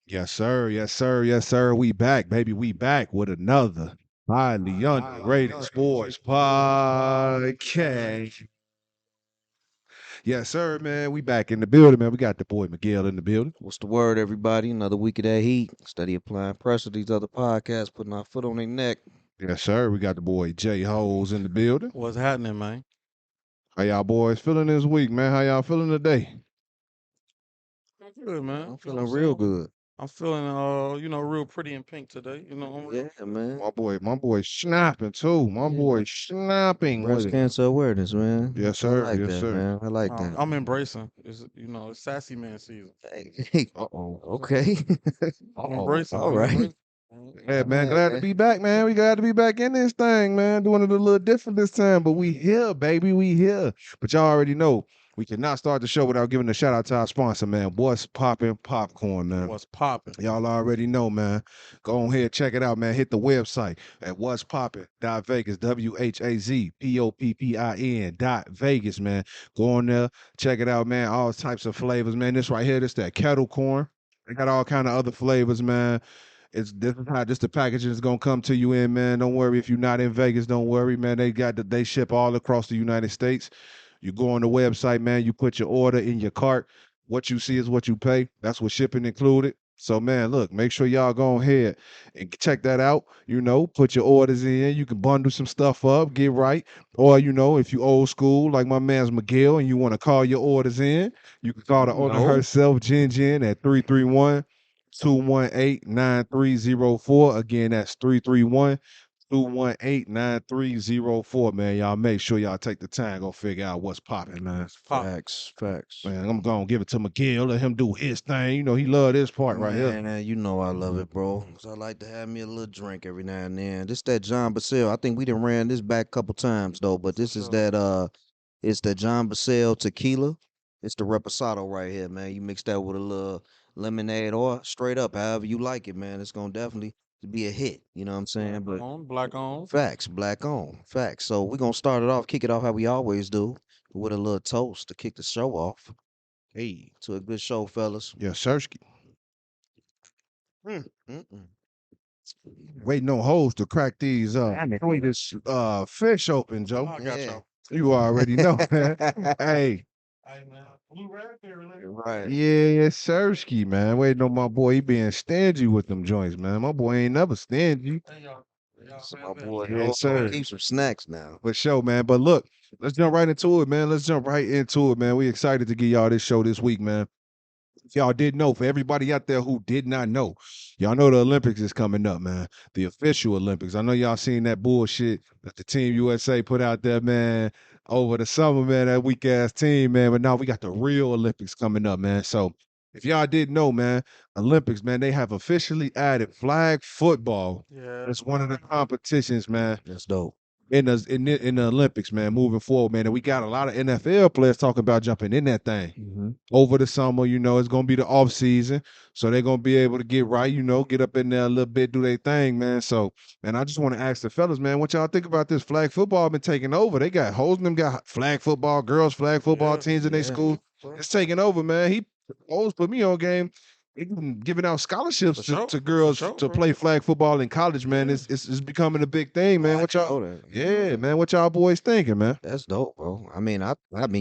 Yes, sir. Yes, sir. Yes, sir. We back, baby. We back with another highly underrated sports podcast. Yes, sir, man. We back in the building, man. We got the boy Miguel in the building. What's the word, everybody? Another week of that heat. Steady applying pressure. These other podcasts putting our foot on their neck. Yes, sir. We got the boy Jay Hoes in the building. What's happening, man? How y'all boys feeling this week, man? How y'all feeling today? I'm good, man. I'm You know what feeling I'm real saying? good. I'm feeling, real pretty in pink today. I'm real. Yeah, man. My boy snapping too. My Yeah. boy snapping with Breast it. cancer awareness, man. Yes, I sir. like Yes, that, sir. man. I like that. I'm embracing. It's sassy man season. Hey, Uh-oh. okay. I'm Uh-oh. embracing. All I'm right. embracing. Yeah, All man, right, glad to man. be back, man. We glad to be back in this thing, man. Doing it a little different this time, but we here, baby. We here. But y'all already know we cannot start the show without giving a shout out to our sponsor, man. What's poppin' popcorn, man. What's popping? Y'all already know, man. Go on here, check it out, man. Hit the website at what's poppin.vegas, WHAZPOPPIN.Vegas, man. Go on there, check it out, man. All types of flavors, man. This right here, this that kettle corn. They got all kind of other flavors, man. This is how the packaging is gonna come to you in, man. Don't worry if you're not in Vegas. Don't worry, man. They ship all across the United States. You go on the website, man. You put your order in your cart. What you see is what you pay. That's what shipping included. So, man, look, make sure y'all go ahead and check that out. Put your orders in. You can bundle some stuff up, get right. Or, if you old school, like my man's Miguel, and you want to call your orders in, you can call the owner No. herself, Jin Jin, at 331-218-9304. Again, that's 331-218-9304. Man. Y'all make sure y'all take the time, go figure out what's popping, man. What's popping? Facts. Man, I'm gonna give it to Miguel, let him do his thing. He love this part right here. Man, you know I love it, bro. 'Cause I like to have me a little drink every now and then. This that John Bassell. I think we done ran this back a couple times though, but For this is sure. that it's the John Bassell tequila. It's the reposado right here, man. You mix that with a little lemonade or straight up, however you like it, man. It's gonna definitely be a hit. You know what I'm saying? Black But on, black on. facts, black on, facts. So we're gonna start it off, kick it off how we always do, with a little toast to kick the show off. Hey, To a good show, fellas. yeah, Sersky. Mm, mm. Waiting on hoes to crack these this fish open, Oh, Joe. I got Yeah. y'all. You already know, man. Hey, Hey, man. Blue raspberry, man. Right. yeah, Sersky, man. Waiting on my boy. He being stingy with them joints, man. My boy ain't never stingy. Hey, y'all. Y'all So my have that. boy, Yes, hold on, sir. keep some snacks now. For sure, man. But look, let's jump right into it, man. Let's jump right into it, man. We excited to give y'all this show this week, man. If y'all didn't know, for everybody out there who did not know, y'all know the Olympics is coming up, man. The official Olympics. I know y'all seen that bullshit that the Team USA put out there, man, over the summer, man, that weak ass team, man. But now we got the real Olympics coming up, man. So if y'all didn't know, man, Olympics, man, they have officially added flag football. Yeah. It's one of the competitions, man, That's dope. in the Olympics, man, moving forward, man. And we got a lot of NFL players talking about jumping in that thing over the summer. It's gonna be the off season, so they're gonna be able to get right. Get up in there a little bit, do their thing, man. So, man, I just want to ask the fellas, man, what y'all think about this flag football been taking over? They got hoes and them got flag football, girls flag football Yeah. teams in their Yeah. school. It's taking over, man. He always put me on game. He been giving out scholarships For to sure. For girls sure, to bro. play flag football in college, man. Yeah. It's becoming a big thing, man. I What didn't y'all? know that. Yeah, man. What y'all boys thinking, man? That's dope, bro. I mean,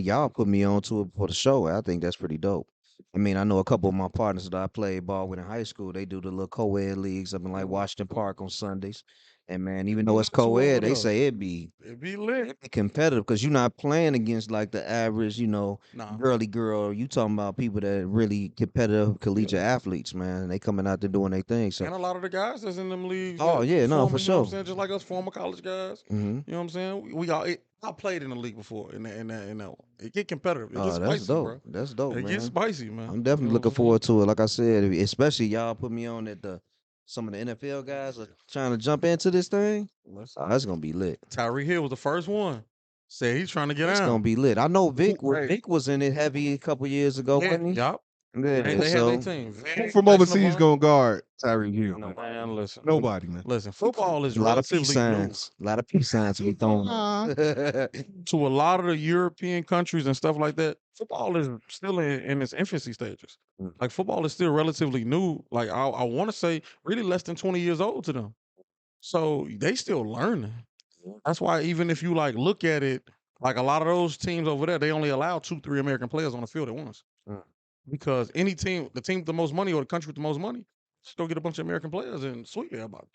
y'all put me on to it for the show. I think that's pretty dope. I mean, I know a couple of my partners that I played ball with in high school. They do the little co-ed leagues up in like Washington Park on Sundays. And man, even though Get it's into it co-ed, with they us. say It be lit. it'd be competitive because you're not playing against like the average, Nah. girly girl. You talking about people that really competitive collegiate athletes, man. They coming out there doing their thing. So, And a lot of the guys that's in them leagues oh that yeah, no, for former, sure. just like us former college guys. Hmm. You know what I'm saying? We all I played in the league before in that one. It get competitive. It gets Oh, that's spicy, dope. bro. That's dope, It gets man. spicy, man. I'm You definitely know what looking I'm saying? forward to it. Like I said, especially y'all put me on that some of the NFL guys are trying to jump into this thing. Listen. Oh, that's gonna be lit. Tyree Hill was the first one. Said he's trying to get It's gonna down. be lit. I know Who, Vic hey, was in it heavy a couple years ago, Yeah, wasn't he? yup. Yeah, They had their so team. Who Vic, from Jason overseas LeBron. gonna guard Tyreek Hill? no, Man, listen, Nobody, man. listen. Football is a lot of peace relatively new signs. A lot of peace signs to be thrown. to a lot of the European countries and stuff like that. Football is still in its infancy stages. Mm. Like football is still relatively new. Like I want to say, really less than 20 years old to them. So they still learning. That's why even if you like look at it, like a lot of those teams over there, they only allow 2, 3 American players on the field at once. Mm. Because any team, the team with the most money or the country with the most money, just go get a bunch of American players and sweep everybody.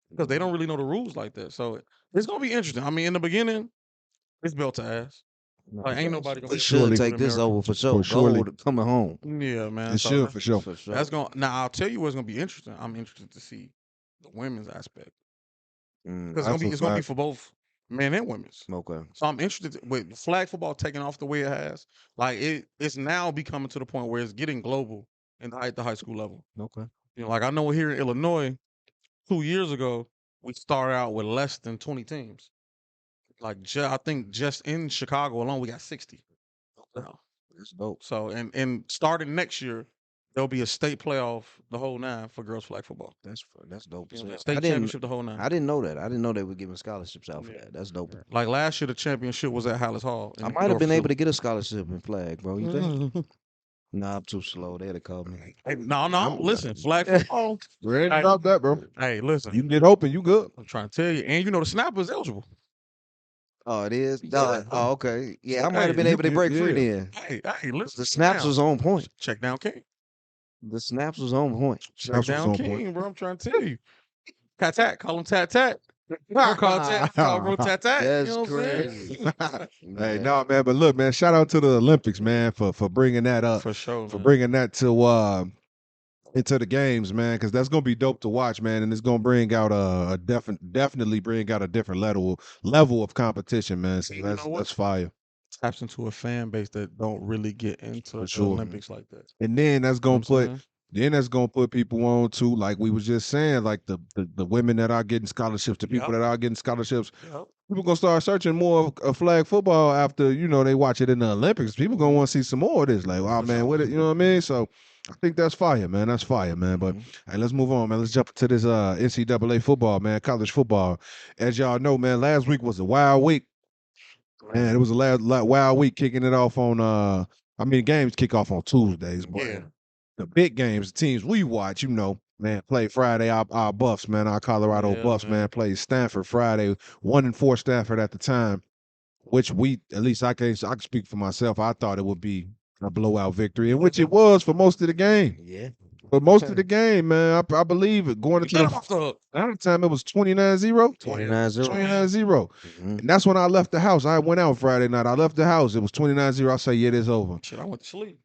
Because they don't really know the rules like that. So it's gonna be interesting. I mean, in the beginning, it's built to ass. Like ain't nobody gonna We be able to should Surely. compete take with this America. over for sure. For surely. Gold coming home Yeah, man. It So should, for sure. for sure. that's gonna now I'll tell you what's gonna be interesting. I'm interested to see the women's aspect. Because That's a it's gonna be fact. for both men and women's. Okay. So I'm interested with flag football taking off the way it has. Like it's now becoming to the point where it's getting global at the high school level. Okay. You know, like I know here in Illinois, 2 years ago, we started out with less than 20 teams. Like I think just in Chicago alone, we got 60 now. That's dope. So and starting next year, there'll be a state playoff, the whole nine for girls flag football. That's dope. You as know, hell. state championship, the whole nine. I didn't know that. I didn't know they were giving scholarships out for Yeah. that. That's dope. Like last year, the championship was at Hallis Hall. I might have been able to get a scholarship in flag, bro. You think? to. Nah, I'm too slow. They'd have called me. Hey, no, I'm- listen, flag football. We ain't Hey. about that, bro. Hey, listen, You can get open, you good. I'm trying to tell you, and you know the snapper's eligible. Oh, it is. Yeah. Oh, okay. Yeah, I might Hey, have been you able to can- break free yeah. then. Hey, listen. The snaps down. was on point. Check down King. The snaps was on point. Check Snaps was down on King, point. bro. I'm trying to tell you. Tat tat, call him tat tat. Don't call tat, call bro tat tat. That's You know what I'm saying? crazy. Hey, no, man, but look, man, shout out to the Olympics, man, for bringing that up, For sure, for man. bringing that to into the games, man, because that's gonna be dope to watch, man, and it's gonna bring out a definitely bring out a different level of competition, man. So You know what? that's fire. Taps into a fan base that don't really get into the sure. Olympics like that. And then that's You know gonna what I'm saying? then that's gonna put people on too, like we was just saying, like the women that are getting scholarships, the people Yep. that are getting scholarships. Yep. People gonna start searching more of flag football after they watch it in the Olympics. People gonna want to see some more of this. Like, wow, For man, sure. what it, you know what I mean? So I think that's fire, man. That's fire, man. But hey, let's move on, man. Let's jump into this NCAA football, man. College football. As y'all know, man, last week was a wild week. Man, it was a wild week, kicking it off on games kick off on Tuesdays, but Yeah. the big games, the teams we watch, man, play Friday. Our Buffs, man, our Colorado Yeah, Buffs, man, played Stanford Friday. 1-4 Stanford at the time, which at least I can speak for myself. I thought it would be a blowout victory, in which it was for most of the game. Yeah. For most of the game, man, I believe it going into Let the him off the hook. at the time it was 29-0. 29-0. 29-0. And that's when I left the house. I went out Friday night. I left the house. It was 29-0. I say, yeah, it is over. Shit, I went to sleep.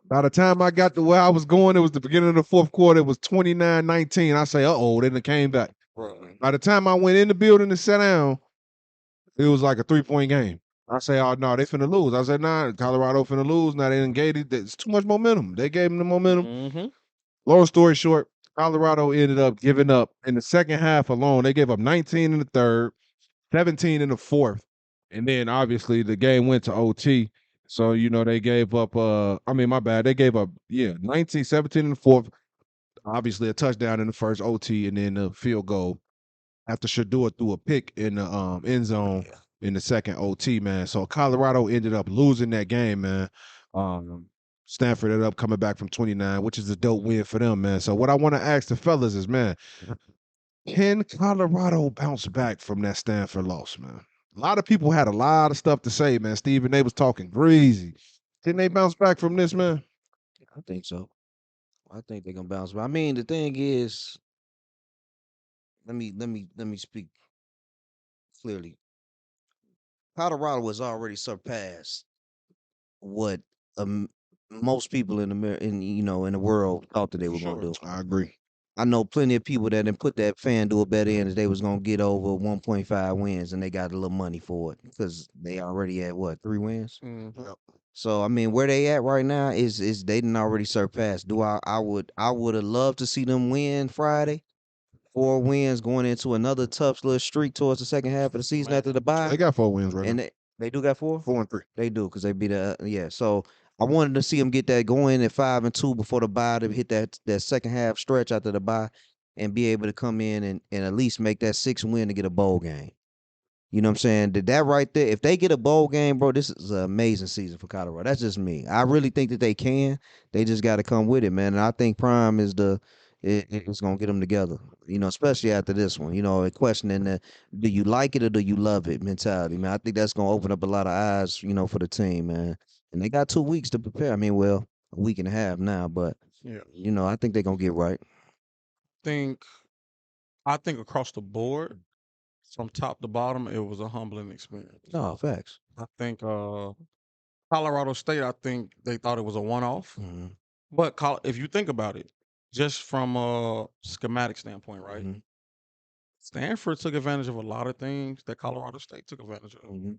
By the time I got to where I was going, it was the beginning of the fourth quarter. It was 29-19. I say, uh-oh, then it came back. Right. By the time I went in the building to sit down, it was like a 3-point game. I say, oh, no, they finna lose. I said, nah, Colorado finna lose. Now they engaged. It's too much momentum. They gave them the momentum. Mm-hmm. Long story short, Colorado ended up giving up in the second half alone. They gave up 19 in the third, 17 in the fourth. And then obviously the game went to OT. So, they gave up my bad. They gave up 19, 17 in the fourth. Obviously a touchdown in the first OT, and then the field goal after Shador threw a pick in the end zone in the second OT, man. So Colorado ended up losing that game, man. Stanford ended up coming back from 29, which is a dope win for them, man. So what I want to ask the fellas is, man, can Colorado bounce back from that Stanford loss, man? A lot of people had a lot of stuff to say, man. Steven, they was talking greasy. Can they bounce back from this, man? I think so. I think they're gonna bounce back. I mean, the thing is, let me speak clearly. Colorado was already surpassed what most people in the world thought that they were gonna do. I agree. I know plenty of people that didn't put that FanDuel bet in that they was gonna get over 1.5 wins, and they got a little money for it because they already had 3 wins. Mm-hmm. So I mean, where they at right now is they didn't already surpassed. I would have loved to see them win Friday. 4 wins going into another tough little streak towards the second half of the season after the bye. They got 4 wins right And now. they do got 4? 4-3. They do because they beat So I wanted to see them get that going at 5-2 before the bye to hit that second half stretch after the bye and be able to come in and at least make that 6 win to get a bowl game. You know what I'm saying? That right there, if they get a bowl game, bro, this is an amazing season for Colorado. That's just me. I really think that they can. They just got to come with it, man. And I think Prime is it's gonna get them together. You know, especially after this one. You know, questioning the do you like it or do you love it mentality, man. I think that's gonna open up a lot of eyes, you know, for the team, man. And they got 2 weeks to prepare. I mean, well, a week and a half now, but Yeah. you know, I think they're gonna get right. I think across the board, from top to bottom, it was a humbling experience. No, facts. I think Colorado State, I think they thought it was a one-off. Mm-hmm. But if you think about it, just from a schematic standpoint, right? Mm-hmm. Stanford took advantage of a lot of things that Colorado State took advantage of. Mm-hmm.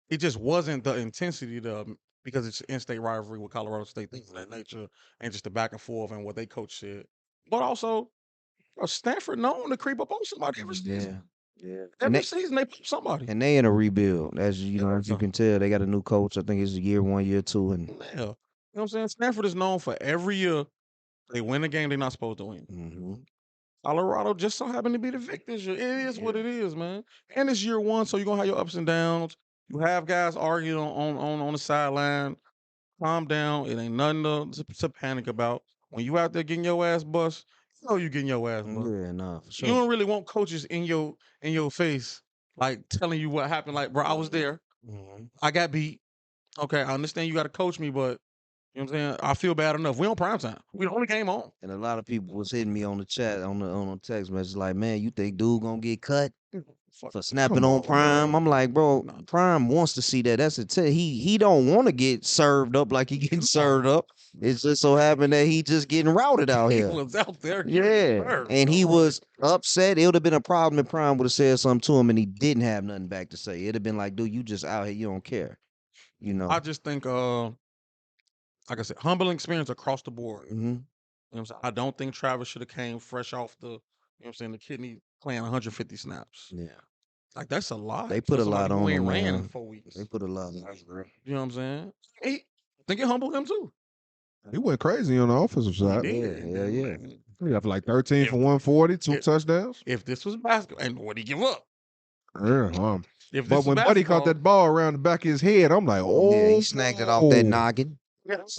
It just wasn't the intensity because it's an in-state rivalry with Colorado State, things of that nature, and just the back and forth and what they coach said. But also, Stanford known to creep up on somebody every season. Yeah. Every season they put somebody. And they in a rebuild, as you know, as you Yeah. can tell, they got a new coach. I think it's year 1, year 2, and Yeah. You know what I'm saying? Stanford is known for every year they win a game they're not supposed to win. mm-hmm. Colorado just so happened to be the victors. It is what it is, man. And it's year 1, so you're gonna have your ups and downs. You have guys arguing on the sideline. Calm down. It ain't nothing to panic about. When you out there getting your ass bust, you know you getting your ass bust. Yeah, nah, for You sure. don't really want coaches in your face, like telling you what happened. Like, bro, I was there. Mm-hmm. I got beat. Okay, I understand you got to coach me, but you know what I'm saying? I feel bad enough. We on prime time. We the only game on. And a lot of people was hitting me on the chat on the text message like, man, you think dude gonna get cut for snapping on Prime? I'm like, bro, Prime wants to see that. That's he don't want to get served up like he getting served up. It's just so happened that he just getting routed out He here. was out there. Yeah, and he was upset. It would have been a problem if Prime would have said something to him and he didn't have nothing back to say. It'd have been like, dude, you just out here, you don't care. You know. I just think, like I said, humbling experience across the board. Mm-hmm. You know what I'm saying? I don't think Travis should have came fresh off you know what I'm saying, the kidney playing 150 snaps. Yeah. Like, that's a lot. They put a lot on him, ran in man. 4 weeks. They put a lot on him. You know what I'm saying? I think it humbled him too. He went crazy on the offensive side. He did. Yeah. He got like 13 for 140, 2 touchdowns. If this was basketball, and what he give up? Yeah, If but this when was Buddy caught that ball around the back of his head, I'm like, oh, Yeah, he snagged it off that noggin.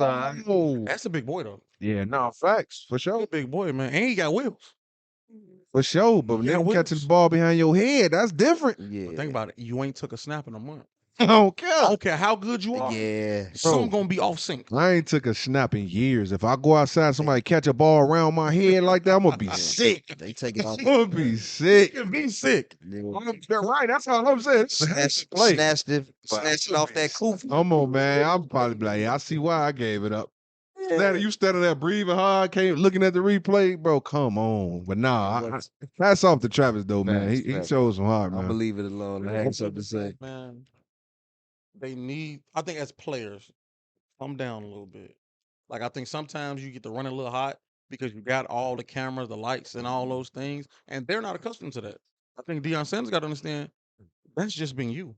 Oh, that's a big boy though. yeah, no, facts for sure, Big boy, man, and he got wheels. for sure. But when Yeah, they catching the wheels. ball behind your head, that's different. Yeah. But think about it. You ain't took a snap in a month. I don't care. I don't care how good you are. Yeah. Some gonna be off sync. I ain't took a snap in years. If I go outside, somebody catch a ball around my head like that, I'm gonna be sick. They take it off. I'm gonna be sick. You be sick. They're right. That's all I'm saying. Snatched it off that coupe. Come on, man. I'm probably be like, yeah, I see why I gave it up. You standing there breathing hard, looking at the replay, bro. Come on, but nah, that's off to Travis though, man. He showed some heart, man. I'll believe it alone. I had something to say, man. They need. I think as players, come down a little bit. Like I think sometimes you get to run a little hot because you got all the cameras, the lights, and all those things, and they're not accustomed to that. I think Deion Sanders got to understand that's just being you.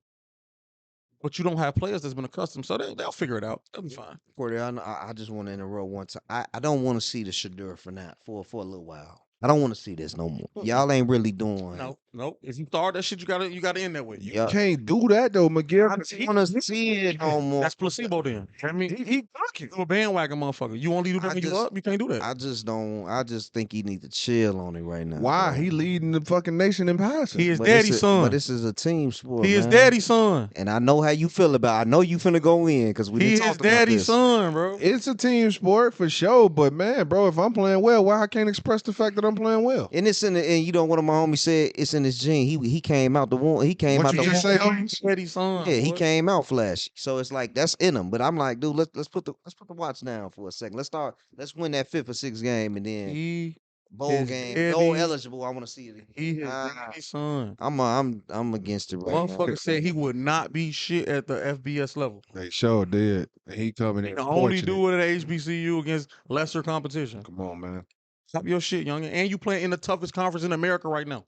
But you don't have players that's been accustomed, so they'll figure it out. They'll be fine. Cordy, I just want to interrupt one time. I don't want to see the Shadur for a little while. I don't want to see this no more. Y'all ain't really doing. Nope. If you start that shit, you gotta end that way. You can't do that though, McGill. I don't want to see it no more. That's placebo then. I mean, he you're a bandwagon motherfucker. You only do that when you up. You can't do that. I just think he need to chill on it right now. Why? Bro. He leading the fucking nation in passing. He is daddy's son. But this is a team sport. He is daddy's son. And I know how you feel about it. I know you finna go in because we didn't talk about this. He is daddy's son, bro. It's a team sport for sure, but man, bro, if I'm playing well, why I can't express the fact that I'm playing well? And it's in and you know what my homie said, it's in his gene. He came out the womb. He came What out you the just womb. say, homie? Daddy's son. Yeah, he came out flashy. So it's like that's in him. But I'm like, dude, let's put the watch down for a second. Let's win that 5th or 6th game and then bowl game. Bowl eligible. I want to see it. He is daddy's son. I'm against it right now. Motherfucker said he would not be shit at the FBS level. They sure did. He coming in. He can only do it at HBCU against lesser competition. Come on, man. Stop your shit, youngin. And you playing in the toughest conference in America right now.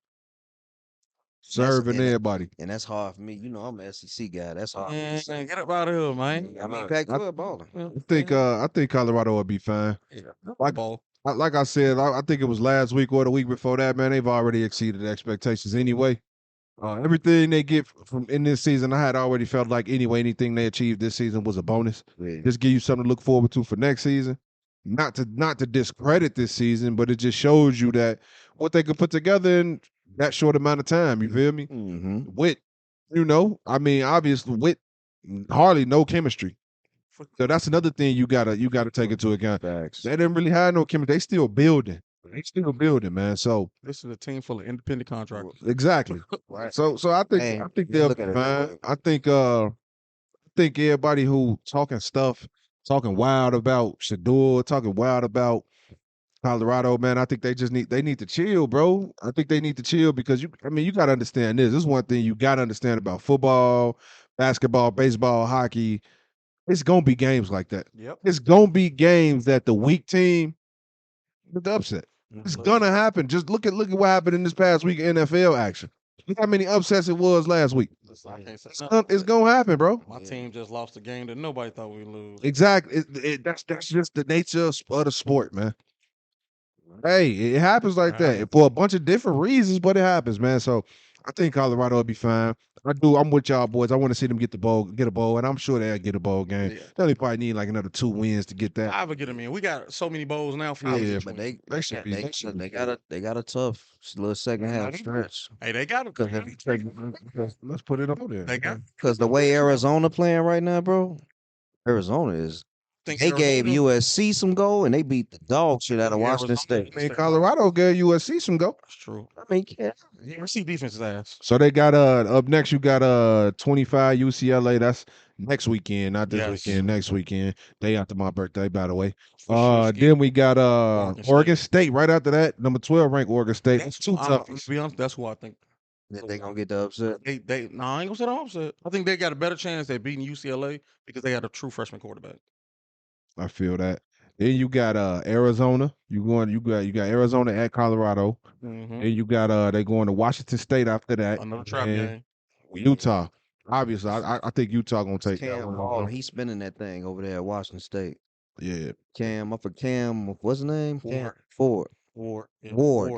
serving everybody. And that's hard for me. You know, I'm an SEC guy. That's hard. Man, get up out of here, man. I mean, Pac-12 balling. I think Colorado will be fine. Like I said, I think it was last week or the week before that, man. They've already exceeded expectations anyway. Everything they get from in this season, I had already felt like anyway, anything they achieved this season was a bonus. Yeah. Just give you something to look forward to for next season. Not to discredit this season, but it just shows you that what they could put together in that short amount of time. You feel me? Mm-hmm. With, I mean, obviously with hardly no chemistry. So that's another thing you gotta take into account. Facts. They didn't really have no chemistry. They still building. Man. So this is a team full of independent contractors. exactly. Right. So I think they'll be fine. I think everybody who talking wild about Shador, talking wild about Colorado, man, I think they need to chill, bro. I think they need to chill because you got to understand this. This is one thing you got to understand about football, basketball, baseball, hockey. It's going to be games like that. Yep. It's going to be games that the weak team with the upset. It's going to happen. Just look at what happened in this past week in NFL action. Look how many upsets it was last week. It's going to happen, bro. My team just lost a game that nobody thought we'd lose. Exactly. That's just the nature of the sport, man. Hey, it happens like that for a bunch of different reasons, but it happens, man. So I think Colorado will be fine. I'm with y'all boys. I want to see them get a bowl, and I'm sure they'll get a bowl game. Yeah. They only probably need like another 2 wins to get that. I would get them in. We got so many bowls now. But they got a tough little second half stretch. Hey, they got it. Let's put it on there. They got because the way Arizona playing right now, bro. Arizona is. They gave USC some go, and they beat the dog shit out of Washington State. I mean, Colorado gave USC some go. That's true. I mean, USC defense is ass. So they got up next. You got 25 UCLA. That's next weekend, not this weekend. Next weekend. Day after my birthday, by the way. Then we got Oregon State right after that. Number 12 ranked Oregon State. That's 2 toughs. To be honest, that's who I think. They gonna get the upset. I ain't gonna say the upset. I think they got a better chance at beating UCLA because they got a true freshman quarterback. I feel that. Then you got Arizona. You got Arizona at Colorado. Mm-hmm. And you got they going to Washington State after that. Another trap game. Utah. Obviously, I think Utah gonna take Cam that one. He's spinning that thing over there at Washington State. Yeah. Cam, what's his name? Ward.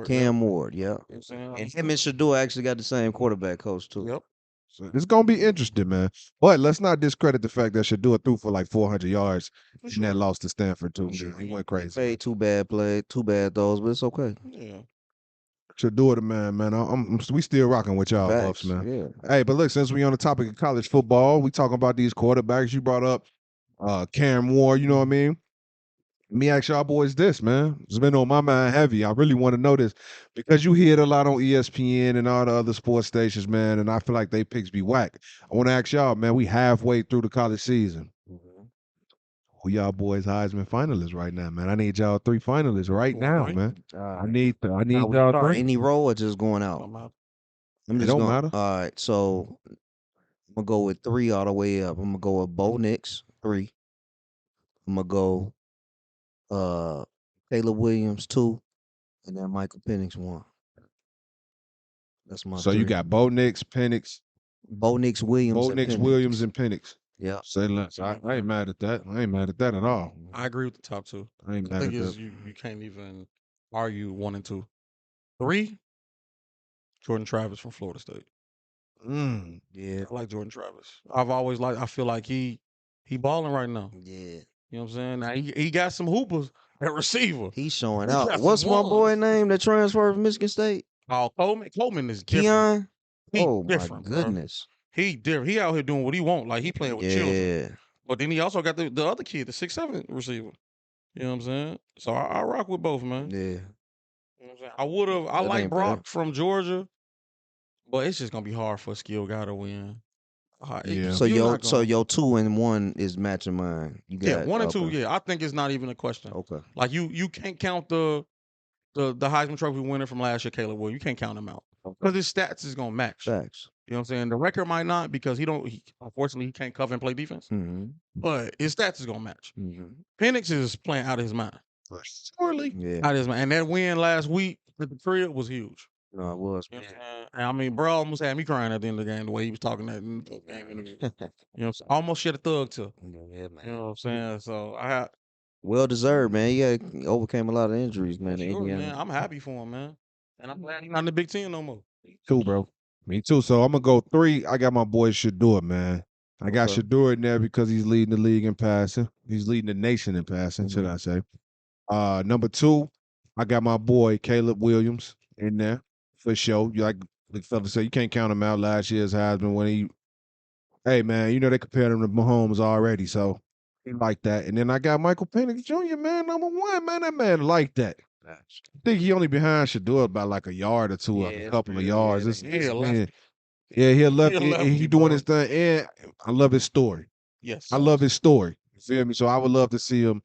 Cam Ward, yeah. And him and Shador actually got the same quarterback coach too. Yep. So it's gonna be interesting, man. But let's not discredit the fact that Shador threw for like 400 yards and that lost to Stanford too. He went crazy. Made 2 bad plays, 2 bad throws, but it's okay. Yeah. Shador the man. We still rocking with y'all, Buffs, man. Yeah. Hey, but look, since we on the topic of college football, we talking about these quarterbacks. You brought up Cam Ward, you know what I mean? Let me ask y'all boys this, man. It's been on my mind heavy. I really want to know this because you hear it a lot on ESPN and all the other sports stations, man, and I feel like they picks be whack. I want to ask y'all, man, we halfway through the college season. Mm-hmm. Who y'all boys Heisman finalists right now, man? I need y'all 3 finalists right now, man. I need y'all 3. Any roll or just going out? It don't matter. All right, so I'm going to go with 3 all the way up. I'm going to go with Bo Nix, 3. I'm going to go Caleb Williams 2, and then Michael Penix 1. That's my. So 3. You got Bo Nix, Penix, Williams, and Penix. Yeah. Say less. I ain't mad at that. I ain't mad at that at all. I agree with the top 2. I ain't mad at that. You can't even argue 1 and 2. 3, Jordan Travis from Florida State. Yeah. I like Jordan Travis. I feel like he balling right now. Yeah. You know what I'm saying? Now he got some hoopers at receiver. He's showing out. What's my boy name that transferred from Michigan State? Oh, Coleman. Coleman is different. Oh my goodness. Bro. He different. He out here doing what he want. Like he playing with children. But then he also got the other kid, the 6'7" receiver. You know what I'm saying? So I rock with both, man. Yeah. You know what I'm saying? I like Brock from Georgia, but it's just gonna be hard for a skilled guy to win. Yeah. So your 2 and 1 is matching mine. You got 1 and 2. Yeah, I think it's not even a question. Okay. Like you can't count the Heisman Trophy winner from last year, Caleb Williams. You can't count him out because his stats is gonna match. Facts. You know what I'm saying? The record might not because unfortunately he can't cover and play defense. Mm-hmm. But his stats is gonna match. Mm-hmm. Penix is playing out of his mind. Surely. Yeah. Out of his mind. And that win last week at the crib was huge. No, it was. You know what I'm saying? And I mean, bro almost had me crying at the end of the game the way he was talking that in the game interview. You know what I'm saying? Almost shed a thug to. Yeah, man. You know what I'm saying? So I had Well deserved, man. He overcame a lot of injuries, man. In sure, Indiana. man. I'm happy for him, man. And I'm glad he's not in the Big Ten no more. Too, bro. Me too. So I'm gonna go 3. I got my boy Shador, man. I got Okay. Shador in there because he's leading the league in passing. He's leading the nation in passing, should I say. Number 2, I got my boy Caleb Williams in there for sure. You like the fella said, you can't count him out. Last year's Heisman when he, hey man, you know they compared him to Mahomes already, so he like that. And then I got Michael Penix Jr. Man, number 1, man. That man like that. I think he only behind Shador by like a yard or two, a couple of yards. Man, yeah, he left. He a lefty, He doing bro. his thing, and I love his story. Yes. I love his story. You feel me? So I would love to see him.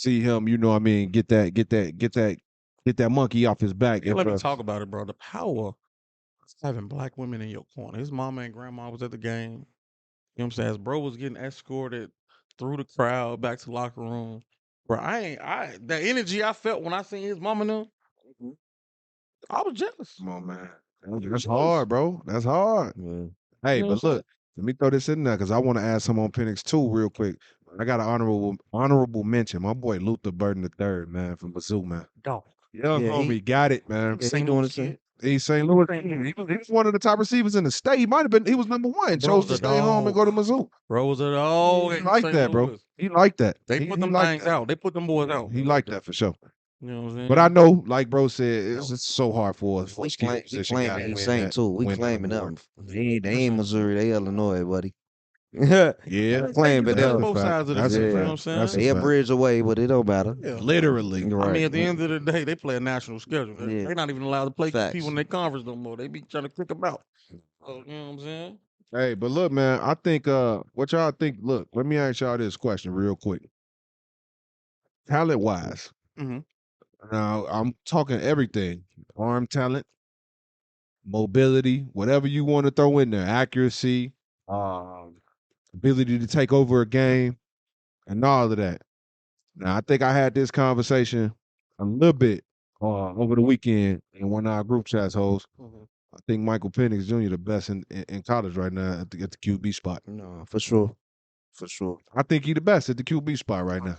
You know what I mean? Get that monkey off his back. Yeah, let me talk about it, bro. The power of having black women in your corner. His mama and grandma was at the game. You know what I'm saying? His bro was getting escorted through the crowd back to the locker room. Bro, the energy I felt when I seen his mama now, I was jealous. Come on, man. That's hard, bro. That's hard. Yeah. Hey, You know but what I'm look, let me throw this in there because I want to add some on Penix too, real quick. I got an honorable mention. My boy Luther Burden III, man, from Mizzou, man. Dog. Young Yeah, homie got it, man. Yeah, he doing his thing. He's St. Louis. He was one of the top receivers in the state. He might have been. He was number 1. Bro Chose was to a stay home and go to Mizzou. Bro was a dog. He in like St. that, bro. Louis. He like that. They He put them like things that. out. They put them boys out. He like that for sure. You know what I'm saying? But I know, like bro said, it's so hard for us. We claiming he's Saint too. We win that claiming award. them. They ain't Missouri. They Illinois, buddy. Yeah, claim They it. got that's a both fact. sides of the That's a fence, you know fact. what I'm saying? That's a They a fact. bridge away, but it don't matter. Yeah. Literally. Right. I mean, at the end of the day, they play a national schedule. Yeah. They're not even allowed to play Facts. people in their conference no more. They be trying to kick them out. So, you know what I'm saying? Hey, but look, man, I think what y'all think, look, let me ask y'all this question real quick. Talent wise. Mhm. Now I'm talking everything. Arm talent, mobility, whatever you want to throw in there, accuracy, ability to take over a game, and all of that. Now I think I had this conversation a little bit over the weekend in one of our group chats hosts. I think Michael Penix Jr. the best in college right now at the QB spot. No, for sure. For sure. I think he the best at the QB spot right now.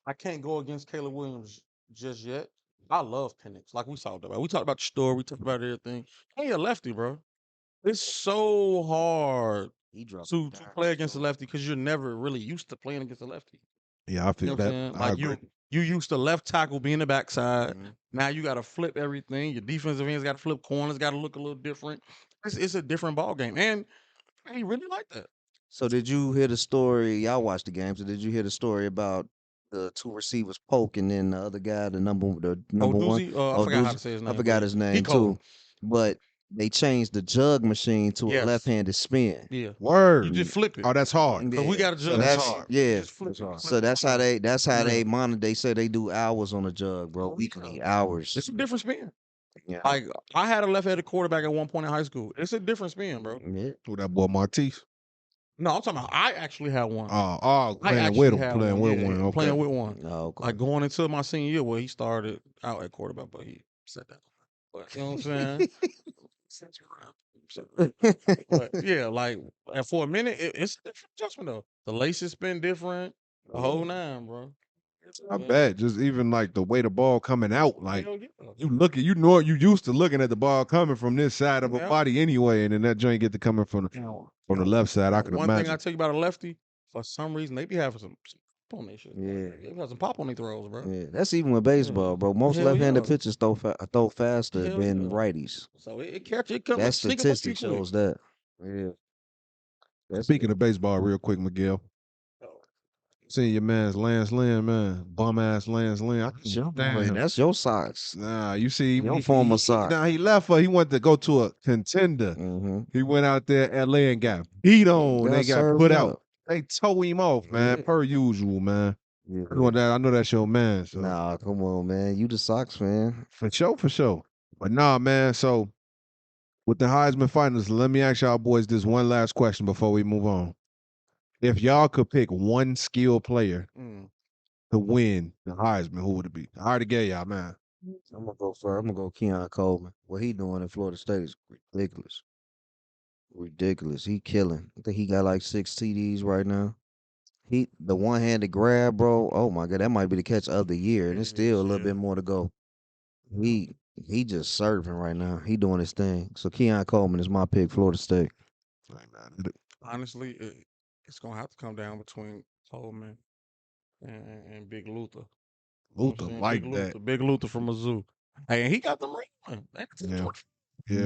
I can't go against Caleb Williams just yet. I love Penix. Like we talked about. We talked about the story. We talked about everything. He a lefty, bro. It's so hard He dropped to play against a lefty because you're never really used to playing against a lefty. Yeah, I You feel know what I'm that. saying? I Like agree. you used to left tackle being the backside. Mhm. Now you got to flip everything. Your defensive ends got to flip corners. Got to look a little different. It's a different ball game, and he really like that. So did you hear the story? Y'all watched the game. So did you hear the story about the 2 receivers poking and the other guy, the number one? Doozy, I forgot how to say his name. I forgot but his he name cold. too. But they changed the jug machine to a Yes. left-handed spin. Yeah, Word. you just flip it. Oh, that's hard. Cause we got a So jug. that's hard. yeah. Just flip it. So that's how they Yeah. monitor. They say they do hours on the jug, bro. Weekly hours. It's a different spin. Yeah. Like I had a left-handed quarterback at one point in high school. It's a different spin, bro. Yeah. Who that boy Martise? No, I'm talking about I actually had one. Playing actually with him. had Playing one. with Yeah, one. Okay. Playing with one. Oh, okay. Like going into my senior year, where he started out at quarterback, but he said that. But you know what I'm saying? But yeah, like and for a minute, it's a different adjustment though. The laces spin different, the whole 9, bro. I bet. Just even like the way the ball coming out, like Hell yeah. you used to looking at the ball coming from this side of a Yeah. body anyway, and then that joint get to coming from the left side. I can One thing I imagine. tell you about a lefty, for some reason they be having some pop on their shit. Yeah. They have some pop on their throws, bro. Yeah, that's even with baseball, bro. Most Hell left-handed yeah. pitchers throw faster Hell than yeah. righties. So it catch it coming. That Sneak up on you statistic quick. shows that. Yeah. Speaking of baseball, real quick, Miguel. Seeing your man's Lance Lynn, man, bum ass Lance Lynn. I can't stand him. That's your socks. Nah, you see, Your former sock. Nah, he left her. He wanted to go to a contender. Mm-hmm. He went out there, LA, and got beat on. They got put out. They tore him off, man, Yeah. per usual, man. Yeah. I know that's your man. So. Nah, come on, man. You the Sox fan. For sure. But nah, man, so with the Heisman finalists, let me ask y'all boys this one last question before we move on. If y'all could pick one skilled player to win the Heisman, who would it be? I already gave y'all, man. I'm gonna go for. I'm gonna go Keon Coleman. What he doing in Florida State is ridiculous. Ridiculous. He killing. I think he got like 6 TDs right now. The one-handed grab, bro. Oh my god, that might be the catch of the year, and it's still a little bit more to go. He he just serving right now. He doing his thing. So Keon Coleman is my pick, Florida State. Honestly, it's gonna have to come down between Coleman and Big Luther. You know what Luther I'm saying? like that. Big Luther from Mizzou. Hey, and he got them ring. Yeah. Yeah.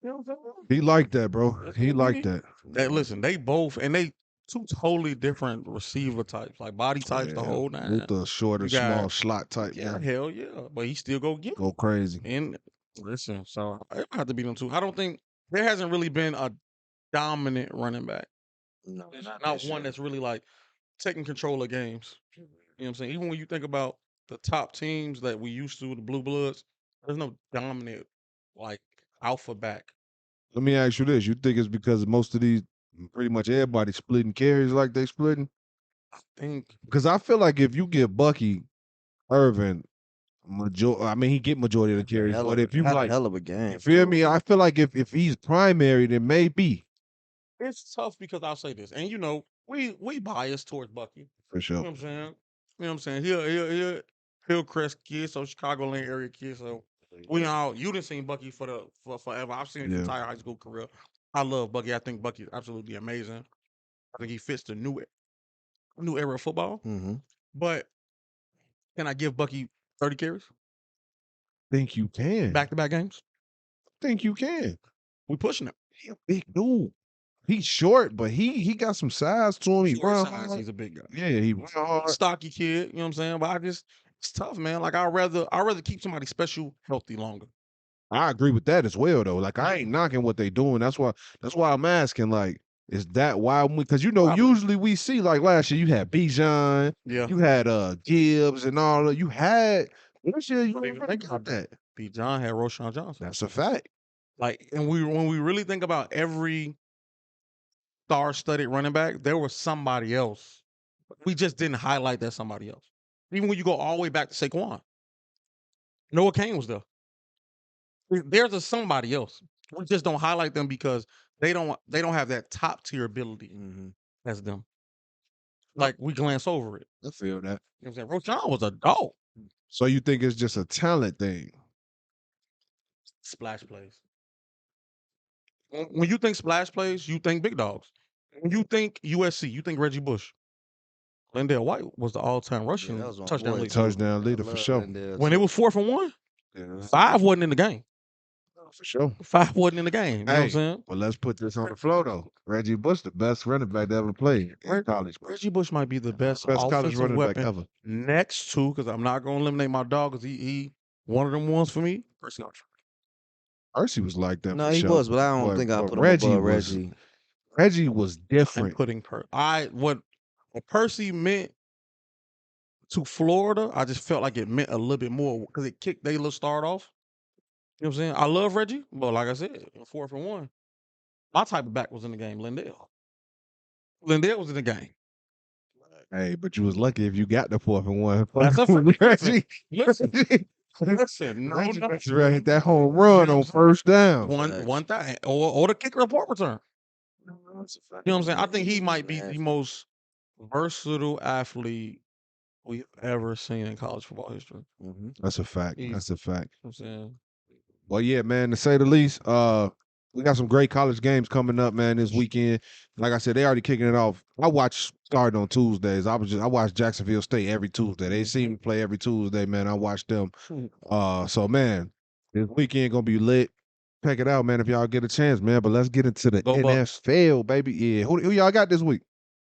You know what I'm saying? He like that, bro. That's He what we like need. that. Listen, they both and they two totally different receiver types, like body types, the Yeah. whole nine. Luther shorter, You got- small slot type. Yeah, Man. hell yeah, but he still go get it. Go crazy. And listen, so I have to beat them too. I don't think there hasn't really been a dominant running back. No, Not one that's really like taking control of games. You know what I'm saying? Even when you think about the top teams that we used to, the Blue Bloods, there's no dominant like alpha back. Let me ask you this: you think it's because most of these, pretty much everybody splitting carries like they splitting? I think Because I feel like if you give Bucky Irvin I mean, he get majority of the carries, but if you like, hell of a game. you feel me? I feel like if he's primary, then maybe it's tough because I'll say this, and you know, we bias towards Bucky. for You sure. know what I'm saying? You know what I'm saying? Hillcrest kid, so Chicagoland area kid. So you didn't see Bucky for forever. I've seen his Yeah. entire high school career. I love Bucky. I think Bucky's absolutely amazing. I think he fits the new era of football. Mm-hmm. But can I give Bucky 30 carries Think you can? back to back games? Think you can? We pushing it. He a big dude. He's short, but he got some size to him. He Short run size, hard. he's a big guy. Yeah, he run hard. Stocky kid, you know what I'm saying? But it's tough, man. Like I'd rather keep somebody special healthy longer. I agree with that as well, though. Like I ain't knocking what they doing. That's why I'm asking. Like, is that why? Because you know, Probably. usually we see like last year you had Bijan, Yeah. you had Gibbs and all that. You had this year you Don't don't even really think got about that. B. John had Roshan Johnson. That's a fact. Like, and when we really think about every star-studded running back, there was somebody else. We just didn't highlight that somebody else. Even when you go all the way back to Saquon, Noah Kane was there. There's a somebody else. We just don't highlight them because they don't have that top tier ability as them. Like we glance over it. I feel that. You know what I'm saying? Roshan was a dog. So you think it's just a talent thing? Splash plays. When you think splash plays, you think big dogs. When you think USC, you think Reggie Bush. Lindell White was the all-time rushing touchdown leader. Touchdown leader for sure. When it was 4th and 1, Yeah, 5 wasn't in the game. for sure. 5 wasn't in the game. You know what I'm saying? Well, let's put this on the floor though. Reggie Bush, the best running back that ever played in college. Reggie Bush might be the best college offensive running back weapon ever. next to, because I'm not going to eliminate my dog because he one of them ones for me. Percy was like that. No, for he sure. was, but I don't think I but put him Reggie above was Reggie. Reggie was And different. putting what Percy meant to Florida, I just felt like it meant a little bit more because it kicked their little start off. You know what I'm saying? I love Reggie, but like I said, 4th and 1. My type of back was in the game, Lindell. Lindell was in the game. Hey, but you was lucky if you got the 4th and 1. That's a fact. Reggie. Listen, no, Reggie that home run on first down. one thing, or the kick report return. You know what I'm saying? I think he might be the most versatile athlete we've ever seen in college football history. That's a fact. Easy. That's a fact. You know what I'm saying? Well, yeah, man, to say the least, we got some great college games coming up, man, this weekend. Like I said, they already kicking it off. I watch starting on Tuesdays. I watch Jacksonville State every Tuesday. They seem to play every Tuesday, man. I watch them. So man, this weekend gonna be lit. Check it out, man, if y'all get a chance, man. But let's get into the NFL, baby. Yeah. Who y'all got this week?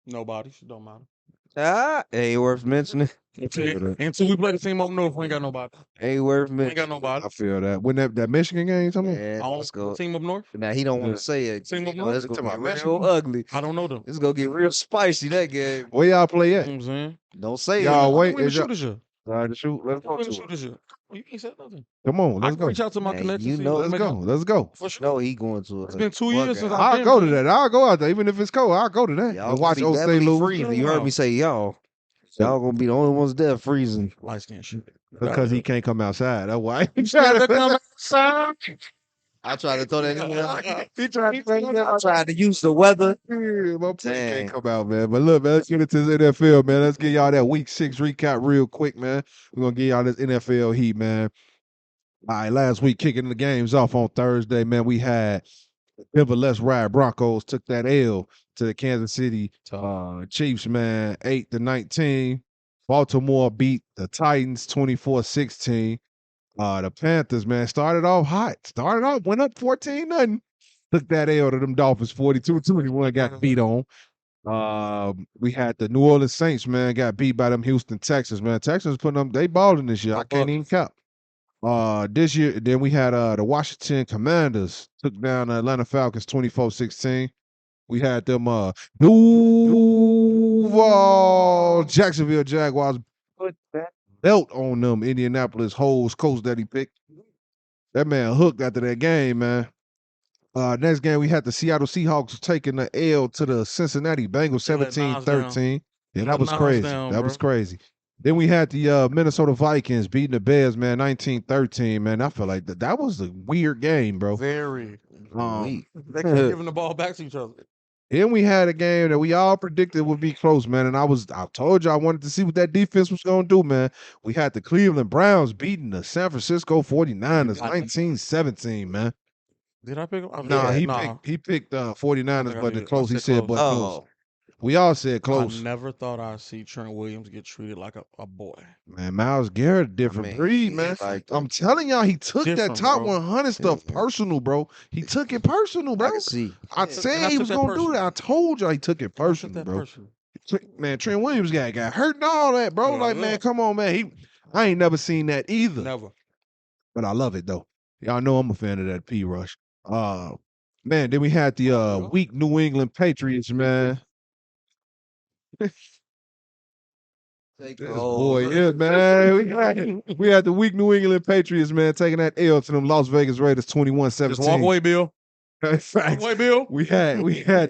Nobody. Don't matter. Ain't worth mentioning. Until we play the team up north, we ain't got nobody. Ain't worth We ain't got mentioning. nobody. I feel that. When that Michigan game, you talking about? Yeah, let's go. Team up north? Now he don't want to say it. Team up You know, north? it's gonna Talking get about real Michigan? ugly. I don't know them. It's gonna get real spicy that game. Where y'all play at? You know what I'm saying? Don't say Y'all it. wait. We Is y'all shoot this year. all right to shoot? Let's go We to shoot it. this year. You ain't said nothing. Come on, I let's can go. reach out to my Man, connections. you see know- what Let's we go. can make Let's go. For sure. No, he going to. It's been 2 years since I've I'll been go to to that. I'll go out there, even if it's cold. I'll go to that Y'all and watch be Old State definitely lose. freezing. You heard me say y'all. Y'all gonna be the only ones there freezing. Light skin shit. Because he can't come outside. That's why he Trying trying to to come outside. I tried to throw that in there. He tried to I tried to use the weather. Yeah, my play Dang. can't come out, man. But look, man, let's get into this NFL, man. Let's give y'all that week 6 recap real quick, man. We're gonna give y'all this NFL heat, man. All right, last week kicking the games off on Thursday, man. We had Denver Let's Ride Broncos took that L to the Kansas City Chiefs, man, 8-19. Baltimore beat the Titans 24-16. The Panthers, man, started off hot. Went up 14-0. Took that L to them Dolphins 42-21, got beat on. We had the New Orleans Saints, man, got beat by them Houston Texans, man. Texans putting them, they balling this year. I can't even count. This year, then we had the Washington Commanders took down the Atlanta Falcons 24-16. We had them Duval Jacksonville Jaguars put that belt on them Indianapolis Holes coach that he picked. That man hooked after that game, man. Next game, we had the Seattle Seahawks taking the L to the Cincinnati Bengals They let Nas 17-13. Yeah, that Let was Nas crazy. down, That was bro. crazy. Then we had the Minnesota Vikings beating the Bears, man, 19-13. Man, I feel like that was a weird game, bro. Very. Weak. They kept giving the ball back to each other. Then we had a game that we all predicted would be close, man. And I told you I wanted to see what that defense was going to do, man. We had the Cleveland Browns beating the San Francisco 49ers 19-17, man. Did I pick him? Nah, Yeah, he picked 49ers, but the close. He said, but close. Oh, We all said close. I never thought I'd see Trent Williams get treated like a boy. Man, Myles Garrett, a different mean, breed, man. like I'm telling y'all, he took that Different, top bro. 100 stuff personal, bro. He took it personal, I bro. can see. I And said I he took was that gonna do personal. that. I told y'all he took it I took personal, that bro. personal. Man, Trent Williams got hurt and all that, bro. Yeah, Like, man, come on, man. I ain't never seen that either. Never. But I love it though. Y'all know I'm a fan of that P Rush. Man, then we had the weak New England Patriots, man. Take This the boy, yeah, man. We had the weak New England Patriots, man, taking that L to them Las Vegas Raiders 21-17. Just walk away, Bill. Walk Facts. away, Bill. We had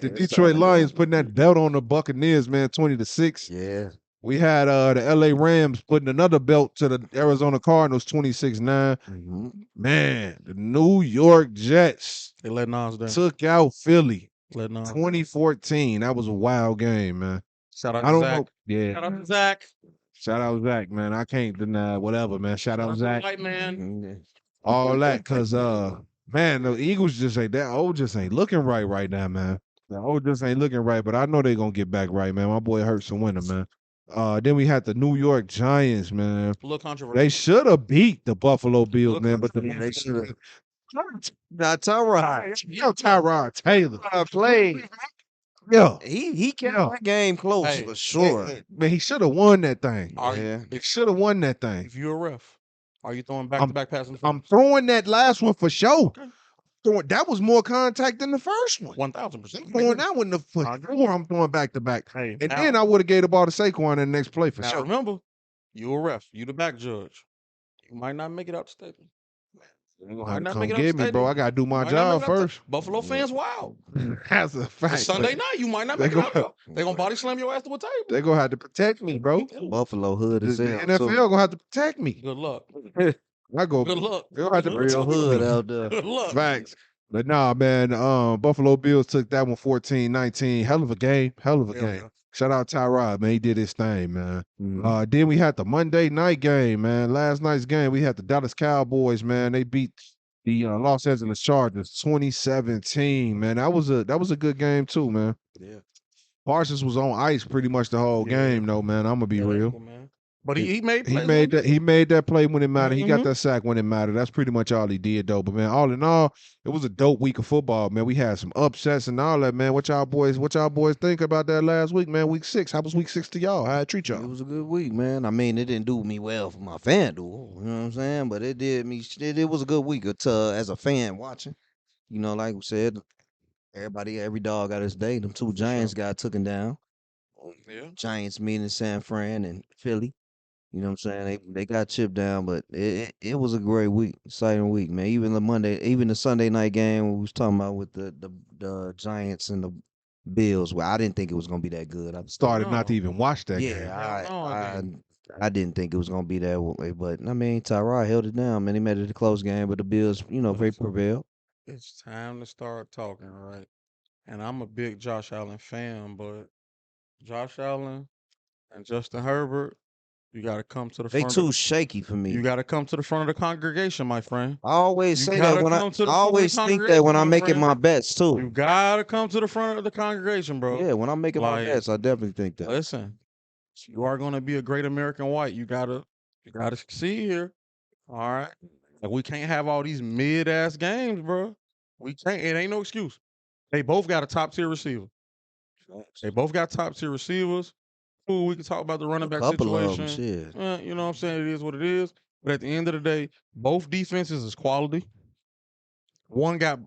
the Detroit Lions putting that belt on the Buccaneers, man, 20-6. Yeah. We had the LA Rams putting another belt to the Arizona Cardinals 26-9. Mm-hmm. Man, the New York Jets They let Nas down. took out Philly Let Nas. 2014. That was a wild game, man. Shout out I to don't Zach. know. Yeah. Shout out to Zach. Shout out Zach, man. I can't deny whatever, man. Shout out Zach. White man. Mm-hmm. All that, cause man, the Eagles just ain't that old just ain't looking right now, man. The old just ain't looking right, but I know they're gonna get back right, man. My boy Hurts and winner, man. Then we had the New York Giants, man. A little controversial. They should have beat the Buffalo Bills, Look, man, but They should have. not Tyrod. Yo, Tyrod Taylor. Played. Yeah. He kept Yeah. that game close Hey, for sure. Man, he should have won that thing. Are Yeah. He should have won that thing. if you're a ref, are you throwing back-to-back passes? I'm throwing that last one for sure. Okay. That was more contact than the first one. 1,000%. I'm throwing that one for I agree. sure. I'm throwing back to back. Hey, And now, then I would have gave the ball to Saquon in the next play for now sure. remember, you a ref. You the back judge. You might not make it out to stadium. They're gonna Might have to not come make it out get the me, bro. stadium. I gotta do my Might not job make it out to- first. Buffalo fans wild. That's a fact. It's Sunday night, you might not They make it out gonna- there. They gonna body slam your ass to a table. They're gonna have to protect me, bro. Buffalo hood The as hell. NFL gonna have to protect me. Good luck. I go. Good luck. They'll have to Real protect hood me. out there. Good luck. Facts. But nah, man, Buffalo Bills took that one 14-19. Hell of a game. Hell of a Hell game. yeah. Shout out Tyrod, man. He did his thing, man. Mhm. Then we had the Monday night game, man. Last night's game, we had the Dallas Cowboys, man. They beat the Los Angeles Chargers 2017, man. That was a good game too, man. Yeah. Parsons was on ice pretty much the whole Yeah. game, though, man. I'm gonna be Yeah, real. cool, man. But he made He plays made when- that. He made that play when it mattered. He got Mhm. that sack when it mattered. That's pretty much all he did, though. But man, all in all, it was a dope week of football, man. We had some upsets and all that, man. What y'all boys think about that last week, man? Week 6. How was week 6 to y'all? How it treat It y'all? was a good week, man. I mean, it didn't do me well for my fan duel. You know what I'm saying? But it did me. It was a good week as a fan watching. You know, like we said, every dog got his day. Them two Giants got taken down. Yeah. Giants meeting San Fran and Philly. You know what I'm saying? They got chipped down, but it was a great week, exciting week, man. Even the Sunday night game we was talking about with the Giants and Bills. Well, I didn't think it was gonna be that good. Started not to No. even watch that game. Yeah, Hell no, I I didn't. I didn't think it was gonna be that way, but I mean, Tyrod held it down, man. He made it a close game, but the Bills, they Listen, prevailed. it's time to start talking, right? And I'm a big Josh Allen fan, but Josh Allen and Justin Herbert, you got to come to the They front of too shaky for you me. got to come to the front of the congregation, my friend. I always You say got that to when come to I the front of the always think that when congregation, I'm my making friend. my bets You too. got to come to the front of the congregation, bro. Yeah, when I'm making my Like, bets, I definitely think that. listen, if you are going to be a great American white. You gotta succeed here. All right. Like, we can't have all these mid ass games, bro. We can't. It ain't no excuse. They both got a top tier receiver. They both got top tier receivers. Cool, we can talk about the running A back couple of them, situation. shit. You know what I'm saying? It is what it is. But at the end of the day, both defenses is quality. One got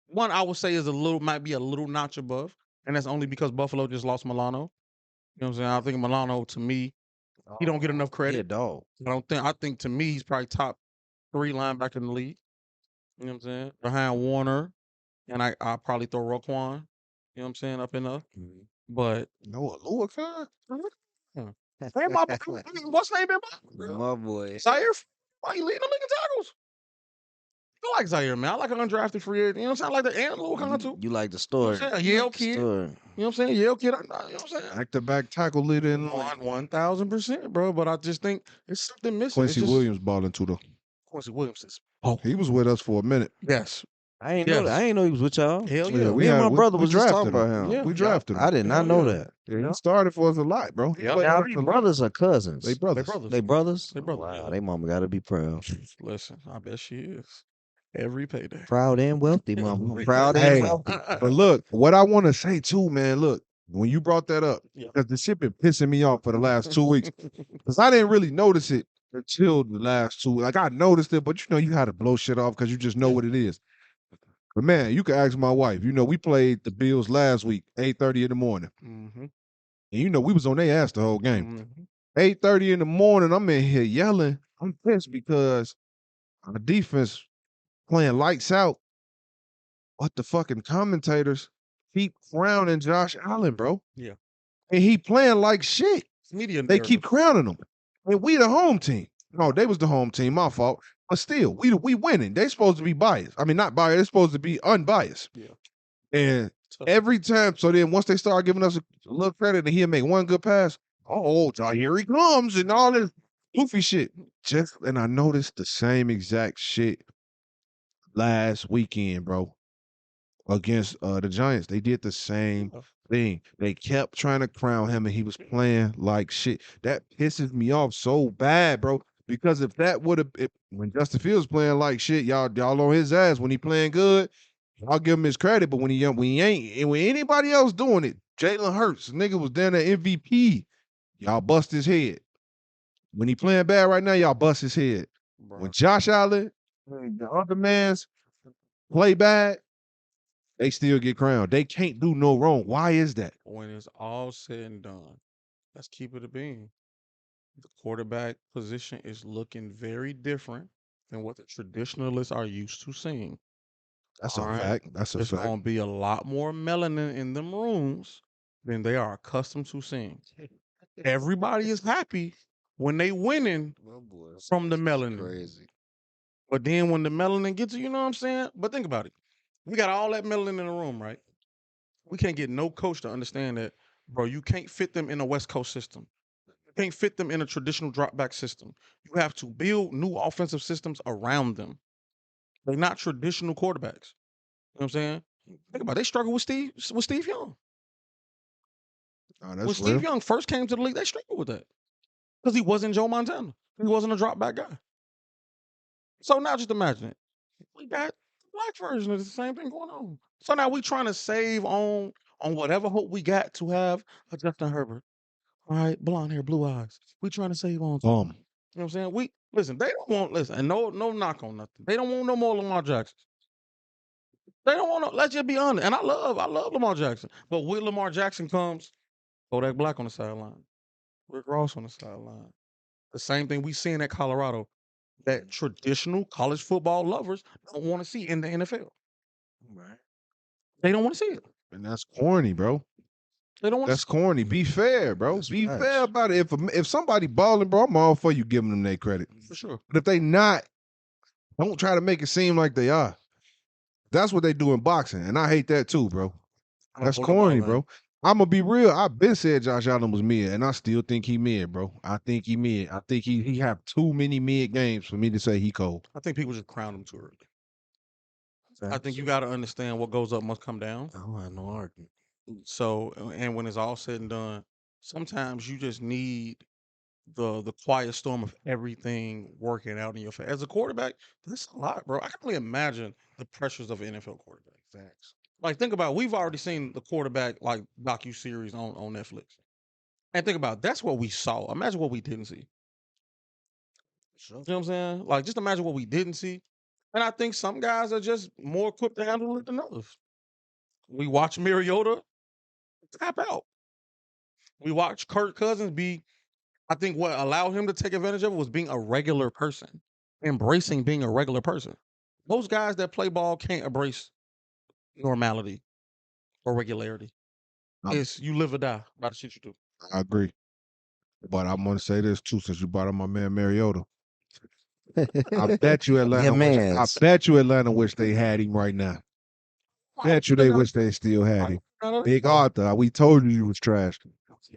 one I would say is might be a little notch above, and that's only because Buffalo just lost Milano. You know what I'm saying? I think Milano, to me, he don't get enough Yeah, credit. dog. I think to me he's probably top 3 linebacker in the league. You know what I'm saying? Behind Warner, and I probably throw Roquan. You know what I'm saying? Up in there. But Noah Lewis, yeah. Hey, what's his name been? My boy. Zaire, why he leading the league in tackles? I like Zaire, man. I like an undrafted free agent. You know what I'm saying? I like the and Lil Khan too. You like the You know story? what I'm saying? A Yale kid. You Story. know what I'm saying? Yale kid. You know what I'm saying? back-to-back tackle leader in the league. 1000%, bro. But I just think it's something missing. Quincy It's just Williams balling too though. Quincy Williams is. He was with us for a minute. Yes. I ain't know that. I Yes. ain't know he was with y'all. Hell Yeah, yeah. we Me and had my brother we was just talking drafted about him. him. Yeah. We Yeah. drafted him. I did not Hell know yeah. that. Yeah, Yeah. he started for us a lot, bro. He Yep. played Now for us they a lot. brothers or cousins? They They brothers. brothers. They brothers? They brothers. Wow, Yeah. they mama gotta be proud. Listen, I bet she is. Every payday. Proud and wealthy, mama. Every Proud and Hey, wealthy. but look, what I want to say too, man. Look, when you brought that up, Yeah. because the shit been pissing me off for the last 2 weeks, because I didn't really notice it until the last 2. Like I noticed it, but you had to blow shit off because you just know what it is. But man, you can ask my wife. We played the Bills last week, 8:30 in the morning, Mm-hmm. and we was on their ass the whole game. Mm-hmm. 8:30 in the morning, I'm in here yelling. I'm pissed because our defense playing lights out, but the fucking commentators keep crowning Josh Allen, bro. Yeah. And he playing like shit. It's media They keep narrative. crowning him. And we the home team. No, they was the home team, my fault. But still, we winning. They supposed to be biased. I mean, not biased, they're supposed to be unbiased. Yeah. And Tough. every time, so then once they start giving us a little credit and he'll make one good pass, oh, here he comes and all this goofy shit. And I noticed the same exact shit last weekend, bro, against the Giants. They did the same thing. They kept trying to crown him and he was playing like shit. That pisses me off so bad, bro. Because if that would have when Justin Fields playing like shit, y'all on his ass. When he playing good, I'll give him his credit. But when he ain't, and when anybody else doing it, Jalen Hurts, nigga was down at MVP. Y'all bust his head. When he playing bad right now, y'all bust his head. Bro. When Josh Allen, the other man's play bad, they still get crowned. They can't do no wrong. Why is that? When it's all said and done, let's keep it a bean. The quarterback position is looking very different than what the traditionalists are used to seeing. That's All a right. fact. That's a There's fact. going to be a lot more melanin in them rooms than they are accustomed to seeing. Everybody is happy when they winning from the melanin. Crazy. But then when the melanin gets you know what I'm saying? But think about it. We got all that melanin in the room, right? We can't get no coach to understand that, bro, you can't fit them in a West Coast system. You can't fit them in a traditional drop back system. You have to build new offensive systems around them. They're not traditional quarterbacks. You know what I'm saying? Think about it. They struggle with Steve Young. Oh, When that's Steve real. Young first came to the league, they struggled with that. Because he wasn't Joe Montana. He wasn't a drop back guy. So now just imagine it. We got the black version of the same thing going on. So now we trying to save on whatever hope we got to have a Justin Herbert. All right, blonde hair, blue eyes. We trying to save on. You know what I'm saying? We listen. They don't want and no knock on nothing. They don't want no more Lamar Jackson. They don't want to. Let's just be honest. And I love Lamar Jackson. But with Lamar Jackson comes Kodak Black on the sideline, Rick Ross on the sideline. The same thing we seeing at Colorado that traditional college football lovers don't want to see in the NFL. Right. They don't want to see it. And that's corny, bro. They don't want That's corny. Be fair, bro. That's Be facts. fair about it. If somebody balling, bro, I'm all for you giving them their credit. for sure. But if they not, don't try to make it seem like they are. That's what they do in boxing, and I hate that too, bro. I'm That's gonna pull up corny, all that. bro. I'm gonna be real. I've been said Josh Allen was mid, and I still think he mid, bro. I think he mid. I think he have too many mid games for me to say he cold. I think people just crown him too early. I think you got to understand what goes up must come down. I don't have no argument. So, and when it's all said and done, sometimes you just need the quiet storm of everything working out in your favor. As a quarterback, that's a lot, bro. I can only imagine the pressures of an NFL quarterback. Facts. Like, think about we've already seen the quarterback like docu-series on Netflix. And think about that's what we saw. Imagine what we didn't see. Sure. You know what I'm saying? Like, just imagine what we didn't see. And I think some guys are just more equipped to handle it than others. We watch Mariota tap out. We watch Kirk Cousins be, I think what allowed him to take advantage of it was being a regular person, embracing being a regular person. Most guys that play ball can't embrace normality or regularity. I'm- It's you live or die by the shit you do. I agree. But I'm gonna say this too, since you brought up my man Mariota. I bet you Atlanta. Your I mans. bet you Atlanta wish they had him right now. Bet you they wish they still had him. Big Arthur, we told you was trash.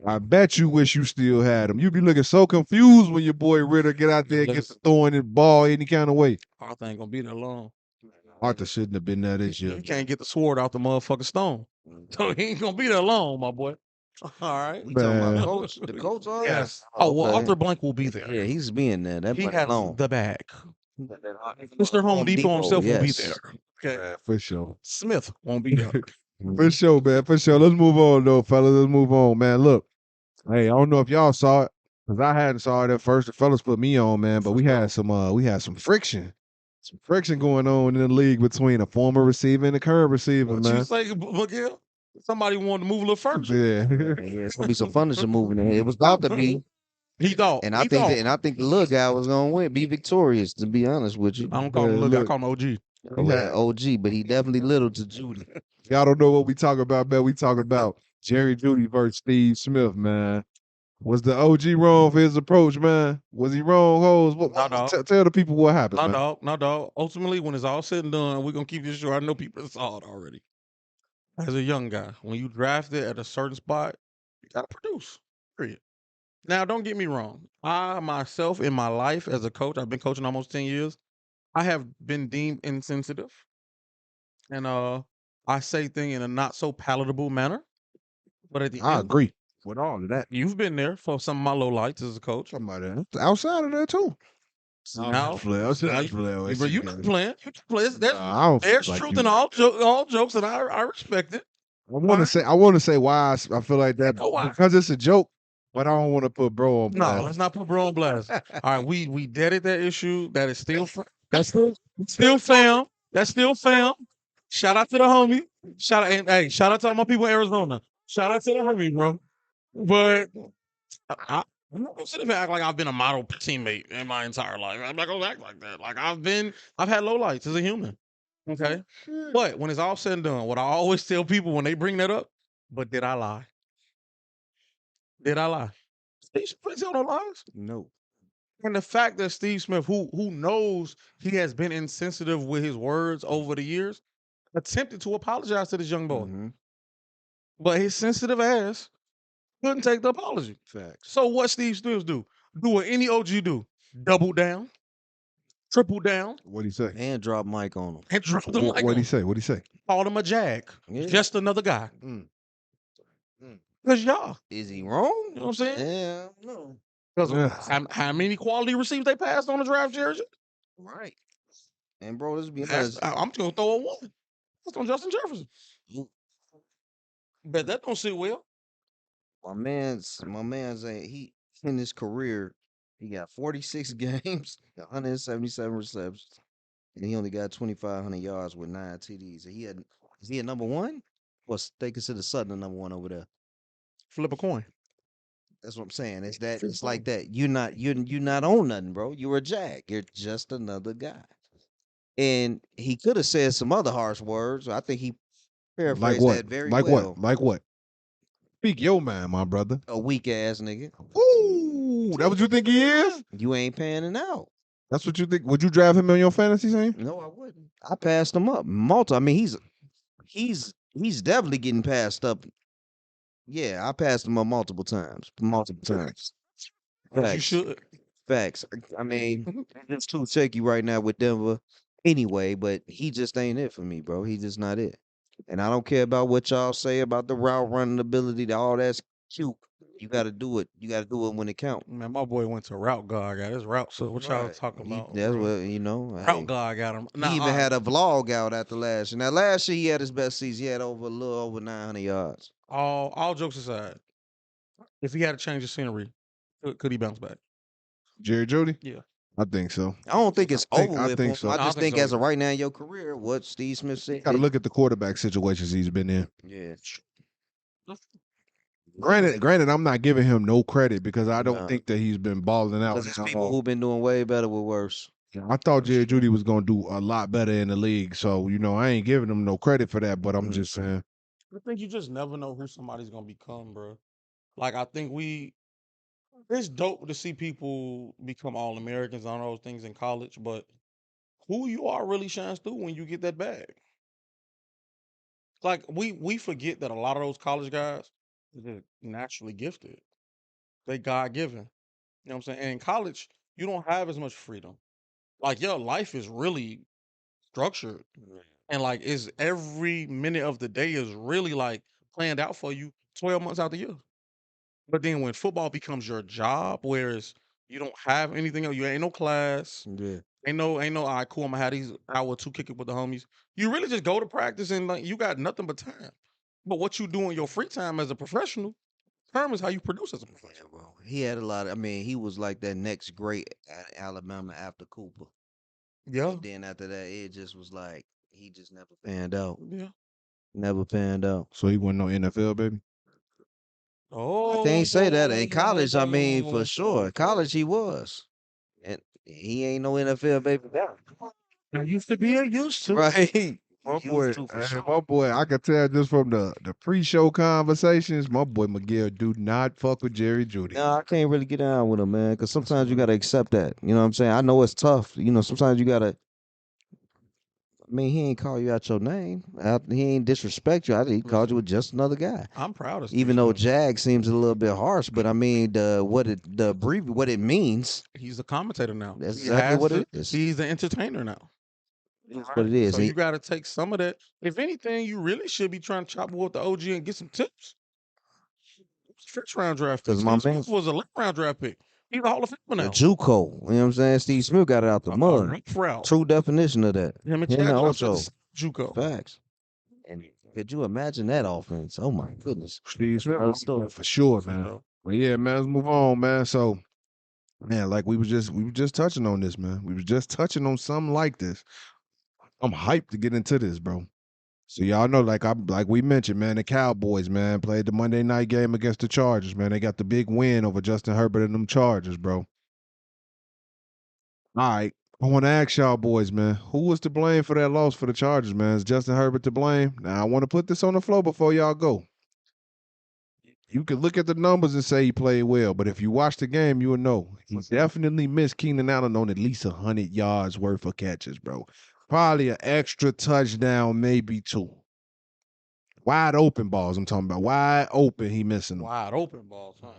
I bet you wish you still had him. You be looking so confused when your boy Ritter get out there and gets throwing the ball any kind of way. Arthur ain't gonna be there long. Arthur shouldn't have been there this year. He can't get the sword out the motherfucking stone. So he ain't gonna be there long, my boy. All right. You talking about Man. coach? The coach? Yes. Oh, well, okay. Arthur Blank will be there. Yeah, he's being there. That He much has long. the bag. Mr. Home Depot himself will be yes. there. Okay. Man, for sure. Smith won't be there. For sure, man. For sure. Let's move on, though, fellas. Let's move on, man. Look, hey, I don't know if y'all saw it, because I hadn't saw it at first. The fellas put me on, man, but we had some friction. Some friction going on in the league between a former receiver and a current receiver, What man. you say, Miguel? Somebody wanted to move a little furniture. Yeah. Yeah, it's gonna be some furniture moving in. It was about to be, He thought. and I think the little guy was gonna win, be victorious. To be honest with you, I don't call him little guy, I call him OG. well, OG, but he definitely little to Judy. Y'all don't know what we talking about, man. We talking about Jerry Judy versus Steve Smith, man. Was the OG wrong for his approach, man? Was he wrong, hoes? No, dog. Tell the people what happened, No, man. dog. No, dog. Ultimately, when it's all said and done, we're gonna keep this short. I know people saw it already. As a young guy, when you drafted at a certain spot, you gotta produce. Period. Now, don't get me wrong. I myself in my life as a coach, I've been coaching almost 10 years. I have been deemed insensitive. And I say things in a not so palatable manner. But at the I end, agree with all of that. you've been there for some of my low lights as a coach. Somebody outside of there too. Now, you can play. You can play. There's truth in all jokes, and I respect it. I want to say why I feel like that Why? because it's a joke, but I don't want to put bro on No, blast. let's not put bro on blast. All right, we deaded that issue. That is still still fam. That's still fam. Shout out to the homie. Shout out to all my people in Arizona. Shout out to the homie, bro. But I'm not gonna sit there and act like I've been a model teammate in my entire life. I'm not gonna act like that. Like I've had lowlights as a human. Okay. But when it's all said and done, what I always tell people when they bring that up, but did I lie? Did I lie? Steve Smith tell no lies. No. And the fact that Steve Smith, who knows he has been insensitive with his words over the years, attempted to apologize to this young boy. Mm-hmm. But his sensitive ass couldn't take the apology. Facts. So what Steve Smith do? Do what any OG do. Double down, triple down, What'd he say? And drop mic on him. and drop the mic. What'd he say? What'd he say? Called him a jag. Yeah. Just another guy. Mm. Because y'all. Is he wrong? You know what I'm saying? Yeah, no. Because Yeah. how many quality receivers they passed on the draft jersey? Right. And bro, let's be That's- honest. I'm just going to throw a one. That's on Justin Jefferson. Bet that don't sit well. My man's he in his career, he got 46 games, 177 receptions, and he only got 2,500 yards with 9 TDs. Is he a number one? What's they consider Sutton a number one over there? Flip a coin. That's what I'm saying. It's like that. You're not on nothing, bro. You're a jag. You're just another guy. And he could have said some other harsh words. I think he Paraphrase that very Like what? well. Like what? Speak your mind, my brother. A weak ass nigga. Ooh, that what you think he is? You ain't panning out. That's what you think? Would you draft him on your fantasy team? No, I wouldn't. I passed him up. I mean, he's definitely getting passed up. Yeah, I passed him up multiple times. Multiple times. As you Facts. should. Facts. I mean, it's too shaky right now with Denver anyway, but he just ain't it for me, bro. He's just not it. And I don't care about what y'all say about the route running ability. All that's cute. You got to do it. You got to do it when it counts. Man, my boy went to route guard. Got his route. So what y'all Right. talking about? That's Bro? what Route Hey, guard got him. he Nah, even all right. had a vlog out after last year. Now, last year he had his best season. He had a little over 900 yards. All jokes aside, if he had to change the scenery, could he bounce back? Jerry Judy? Yeah. I think so. I don't think it's over I with. think him. so. I I don't just think think so as of either. right now in your career, what Steve Smith said. Got to look at the quarterback situations he's been in. Yeah. Granted, I'm not giving him no credit because I don't Nah. think that he's been balling out. Because there's people who've been doing way better with worse. I thought Jerry Judy was gonna do a lot better in the league, so I ain't giving him no credit for that. But I'm just saying, I think you just never know who somebody's gonna become, bro. Like I think it's dope to see people become all Americans and all those things in college, but who you are really shines through when you get that bag. Like we forget that a lot of those college guys are just naturally gifted. They God given. You know what I'm saying? And in college, you don't have as much freedom. Like your life is really structured. And like is every minute of the day is really like planned out for you 12 months out the year. But then when football becomes your job, whereas you don't have anything else, you ain't no class, Yeah. ain't no, all right, cool, I'm gonna have these hour or two kicking with the homies. You really just go to practice and like you got nothing but time. But what you do in your free time as a professional determines how you produce as a Yeah, professional. well, he had a lot of, I mean, he was like that next great at Alabama after Cooper. Yeah. And then after that, it just was like, he just never panned out. Yeah. Never panned out. so he wasn't no NFL baby. Oh, I can't say that. In college, I mean, for sure. College, he was. And he ain't no NFL baby now. I used to be a used to. Right. My Used boy, to for sure. my boy, I could tell just from the pre-show conversations, my boy Miguel do not fuck with Jerry Judy. No, I can't really get down with him, man, because sometimes you got to accept that. You know what I'm saying? I know it's tough. Sometimes you got to, I mean, he ain't call you out your name. He ain't disrespect you. He called you with just another guy. I'm proud of Steve Even though Smith. Jag seems a little bit harsh, but I mean, what it means, He's a commentator now. that's He exactly has what to, it is. he's an entertainer now. That's what it is. So you got to take some of that. If anything, you really should be trying to chop with the OG and get some tips. First round draft pick. 'Cause my Steve man- Smith was a late round draft pick. He's a Hall of Famer A now. JUCO, you know what I'm saying? Steve Smith got it out the mud. Rough route. True definition of that. Him and Him Chad and dropped to Ocho. the JUCO. Facts. And could you imagine that offense? Oh my goodness. Steve Smith, Another story. for sure, man. But yeah, man, let's move on, man. So, man, like we were just touching on this, man. We was just touching on something like this. I'm hyped to get into this, bro. So y'all know, like we mentioned, man, the Cowboys, man, played the Monday night game against the Chargers, man. They got the big win over Justin Herbert and them Chargers, bro. All right. I want to ask y'all boys, man, who was to blame for that loss for the Chargers, man? Is Justin Herbert to blame? Now, I want to put this on the floor before y'all go. You can look at the numbers and say he played well, but if you watch the game, you will know. He definitely missed Keenan Allen on at least 100 yards worth of catches, bro. Probably an extra touchdown, maybe two. Wide open balls, I'm talking about. Wide open, he missing them. Wide open balls, huh?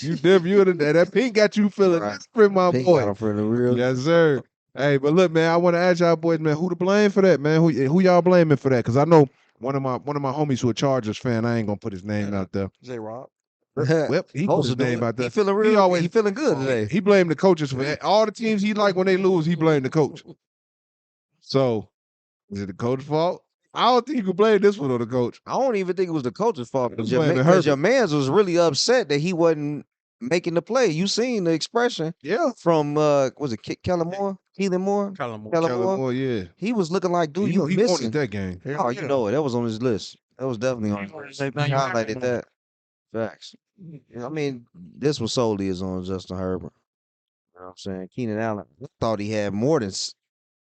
You that pink got you feeling different, my Pink boy. got him for the real. Yes, sir. Hey, but look, man, I want to ask y'all boys, man, who to blame for that, man? Who y'all blaming for that? Because I know one of my homies who a Chargers fan. I ain't gonna put his name out there. J. Rob. Well, he put Supposed his to do name it. out there. He feeling real. He feeling good today. He blamed the coaches for that. All the teams he like when they lose, he blamed the coach. So, is it the coach's fault? I don't think you can blame this one on the coach. I don't even think it was the coach's fault because blaming your Herbert. man's was really upset that he wasn't making the play. You seen the expression Yeah. from was it Kellen Moore? Kellen Moore? Kellen Moore. Kellen Kellen Moore? Moore, yeah. He was looking like, dude, He you wanted missing. that game. Oh, you know it. That was on his list. That was definitely on his list. He highlighted that. Facts. I mean, this was solely is on Justin Herbert. You know what I'm saying? Keenan Allen. I thought he had more than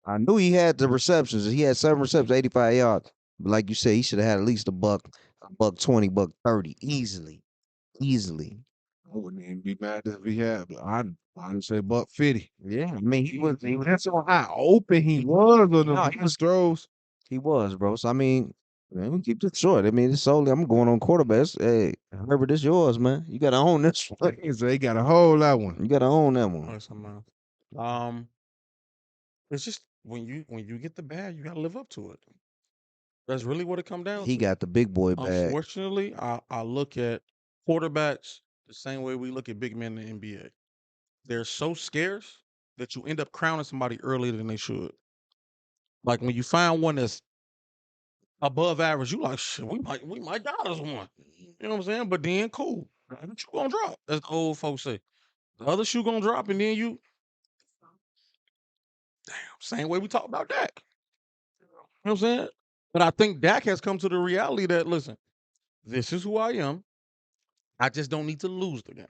I knew he had the receptions. He had 7 receptions, 85 yards. But like you said, he should have had at least a buck 20, buck 30, easily. I wouldn't even be mad if he had, but I'd say buck 50. Yeah, I mean, That's how open he was on No, those throws. he was, bro. So I mean, man, we keep this short. I mean, it's solely I'm going on quarterbacks. Hey, Herbert, this yours, man. You gotta own this one. So he got a hold that one. You gotta own that one. Listen, man. It's just when you get the bag, you gotta live up to it. That's really what it come down He to. got the big boy bag. Unfortunately, I look at quarterbacks the same way we look at big men in the NBA. They're so scarce that you end up crowning somebody earlier than they should. Like when you find one that's above average, you like shit. We might got us one. You know what I'm saying? But then cool, the other shoe gonna drop. As the old folks say, the other shoe gonna drop, and then you same way we talk about Dak. You know what I'm saying? But I think Dak has come to the reality that listen, this is who I am. I just don't need to lose the game.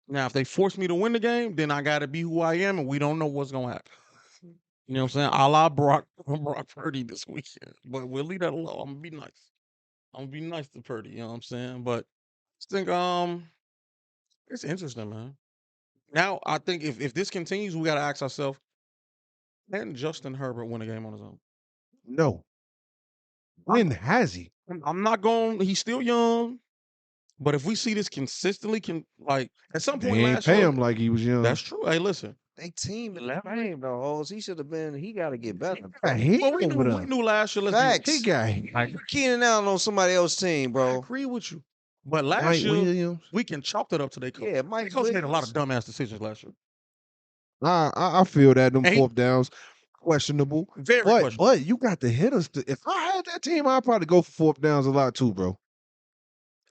Now, if they force me to win the game, then I got to be who I am, and we don't know what's gonna happen. You know what I'm saying? A la Brock Purdy this weekend, but we'll leave that alone. I'm gonna be nice. I'm gonna be nice to Purdy. You know what I'm saying? But I think it's interesting, man. Now I think if this continues, we got to ask ourselves: can Justin Herbert win a game on his own? No. When has he? I'm not going. He's still young, but if we see this consistently, can like at some They point ain't last pay year, him like he was young. that's true. Hey, listen. They team lame though, hoes. He should have been. He got to get better. Got hit Well, we over knew last year. Let's Facts. He got hit. You're keening out on somebody else's team, I bro. agree with you, but last Mike year Williams. we can chalk that up to their coach. Yeah, Their Mike coach made a lot of Williams. dumbass decisions last year. I feel that them And fourth downs questionable. very But questionable. you got the hitters. If I had that team, I'd probably go for fourth downs a lot too, bro.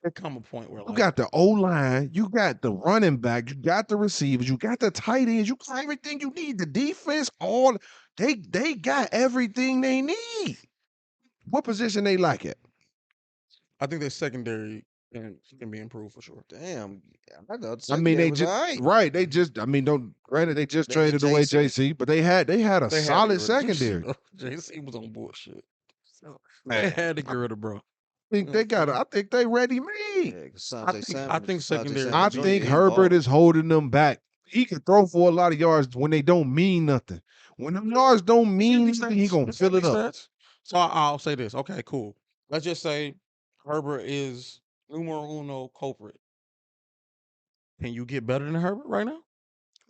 There come a point where You like got the O line, you got the running back, you got the receivers, you got the tight ends, you got everything you need. The defense, all they got everything they need. What position they like it? I think their secondary can be improved for sure. Damn, I thought I mean, they was just all right. right. They just, I mean, don't granted they just They traded get away JC. JC, but they had a They had to solid get rid of secondary. JC was on bullshit. So they Man, had to get rid of bro. think they got. I think they ready made. Yeah, 'cause I Sanjay think Sanford- secondary. Sanjay I Sanford think Jr., he Herbert balled. is holding them back. He can throw for a lot of yards when they don't mean nothing. When them yards don't mean nothing, he gonna fill it up. So I'll say this. Okay, cool. Let's just say Herbert is numero uno culprit. Can you get better than Herbert right now?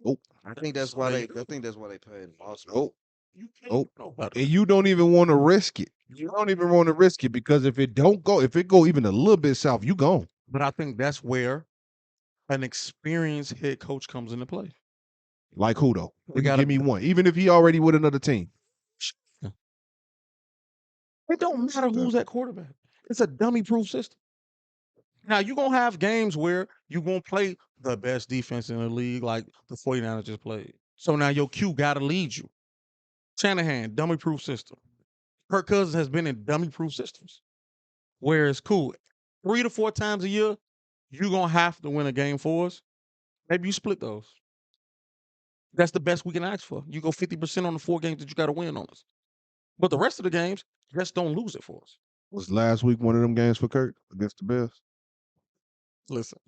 Nope. I think that's So why there they. you go. I think that's why they paid him. Also, Nope. You can't Nope. know better. And you don't even want to risk it. You don't even want to risk it because if it go even a little bit south, you gone. But I think that's where an experienced head coach comes into play. Like who though? We gotta- Give me one. Even if he already with another team. It don't matter who's at quarterback. It's a dummy-proof system. Now, you're going to have games where you're going to play the best defense in the league like the 49ers just played. So now your Q got to lead you. Shanahan, dummy-proof system. Kirk Cousins has been in dummy-proof systems. Where it's cool. 3 to 4 times a year, you're going to have to win a game for us. Maybe you split those. That's the best we can ask for. You go 50% on the 4 games that you got to win on us. But the rest of the games, just don't lose it for us. Was last week one of them games for Kirk against the Bears? Listen,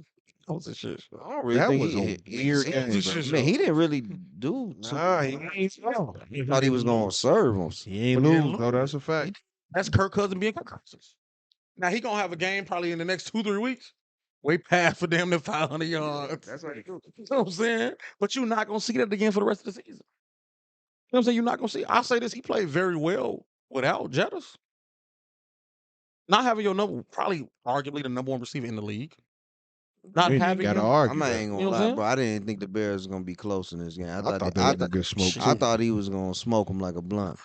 that was a shit show. I don't really That think was a weird he- game, he- bro. he- Man, he didn't really do. Nah, he ain't Thought he was gonna serve him. He ain't But he didn't lose, though. That's a fact. That's Kirk Cousins being Kirk Cousins. Now he gonna have a game probably in the next 2-3 weeks. Way past for damn near 500 yards. That's how he do. You know what I'm saying? But you're not gonna see that again for the rest of the season. You know what I'm saying? You're not gonna see. I'll say this: he played very well without Jettis. Not having your number, probably arguably the number 1 receiver in the league. Not You having gotta him. argue. I'm not that. ain't You gonna know what I'm lie, saying? bro. I didn't think the Bears was gonna be close in this game. I thought they were gonna get smoked I too. thought he was gonna smoke him like a blunt,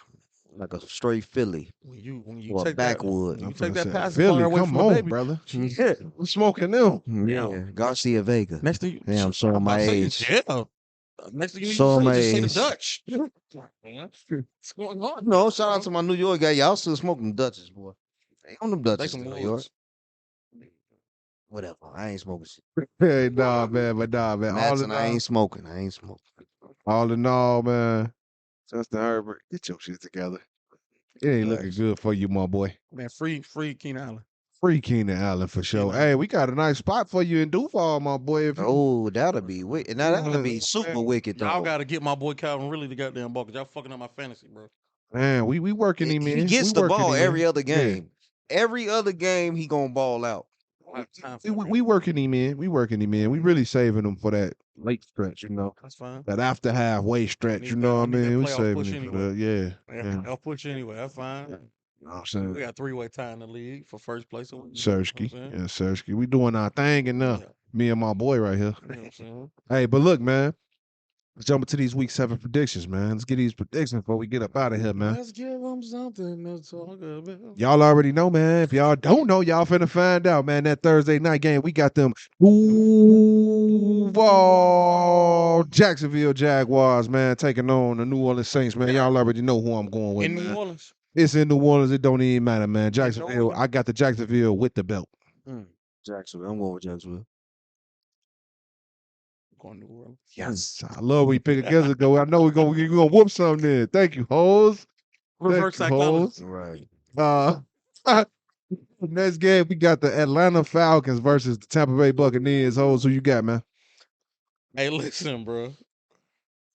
like a straight Philly When you or a take that, backwood. when I'm you take finna that say, pass Philly, away come from the on, baby, brother. yeah. We're smoking them. Yeah, Garcia Vega. Next thing you, Yeah, I'm showing about my to say, age. Yeah. Next thing you Show say, my just say the age. Dutch. Man, what's going on? No, shout out to my New York guy. Y'all still smoking Dutchess, boy. Ain't on them They Dutchess, some New York. woods. Whatever. I ain't smoking shit. Hey, nah, man. Madsen, I ain't smoking. I ain't smoking. All in all, man. Justin Herbert, get your shit together. It ain't looking Facts. good for you, my boy. Man, free Keenan Allen. Free Keenan Allen for sure. Keenan Hey, Allen. we got a nice spot for you in Duval, my boy. If you, Oh, that'll be wicked. Now that'll be super wicked Y'all though. got to get my boy Calvin really the goddamn ball because y'all fucking up my fantasy, bro. man, we working him He in. gets We the working ball him every in. other Yeah. game. Every other game, he gonna ball out. I don't have time for We, that, we bro. working him in. We working him in. We really saving him for that late stretch, you know. That's fine. That after halfway stretch, you know what I need that mean? We playoff saving push him for anyway. that. Yeah. Yeah. I'll push anyway. That's fine. You know what I'm saying? We got three-way tie in the league for first place. So, Sersky. Yeah, Sersky. We doing our thing enough. Yeah. Me and my boy right here. You know what I'm saying? Hey, but look, man. Let's jump into these week 7 predictions, man. Let's get these predictions before we get up out of here, man. Let's give them something to talk about. Y'all already know, man. If y'all don't know, y'all finna find out, man. That Thursday night game, we got them Duval Jacksonville Jaguars, man, taking on the New Orleans Saints, man. Y'all already know who I'm going with, In man. New Orleans. It's in New Orleans. It don't even matter, man. Jacksonville. Orleans. I got the Jacksonville with the belt. Jacksonville. I'm going with Jacksonville. Going to New Orleans. Yes, I love when you pick against it. Go. I know we're gonna whoop something. Then. Thank you, hoes. Reverse Thank you, hoes. Right. Next game we got the Atlanta Falcons versus the Tampa Bay Buccaneers. Hoes, who you got, man? Hey, listen, bro.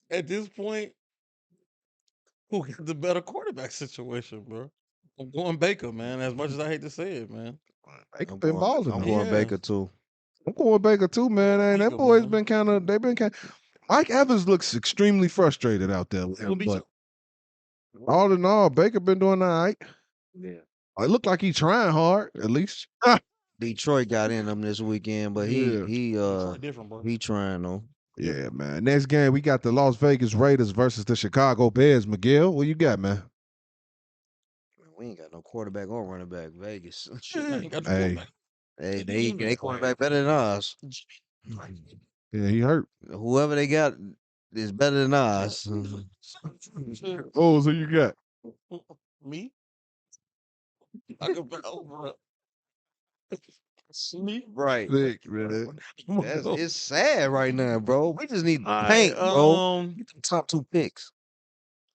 At this point, who got the better quarterback situation, bro? I'm going Baker, man. As much as I hate to say it, man. Baker I'm been going, balling. I'm though. going Yeah. Baker too. I'm going Baker too, man. And that Baker, boy's man. been kind of. They've been kind. Mike Evans looks extremely frustrated out there. He'll beat But all in all, Baker been doing all right. Yeah. It looked like he's trying hard, at least. Detroit got in them this weekend, but Yeah. different, bro. he trying though. Yeah, man. Next game, we got the Las Vegas Raiders versus the Chicago Bears. Miguel, what you got, man? We ain't got no quarterback or running back. Vegas. Ain't got the Hey. quarterback. Hey, they quarterback better than us. Yeah, he hurt. Whoever they got is better than us. Oh, so you got? Me? I can bro. Me? Right. Sick, man. It's sad right now, bro. We just need All paint, right, bro. Get the top 2 picks.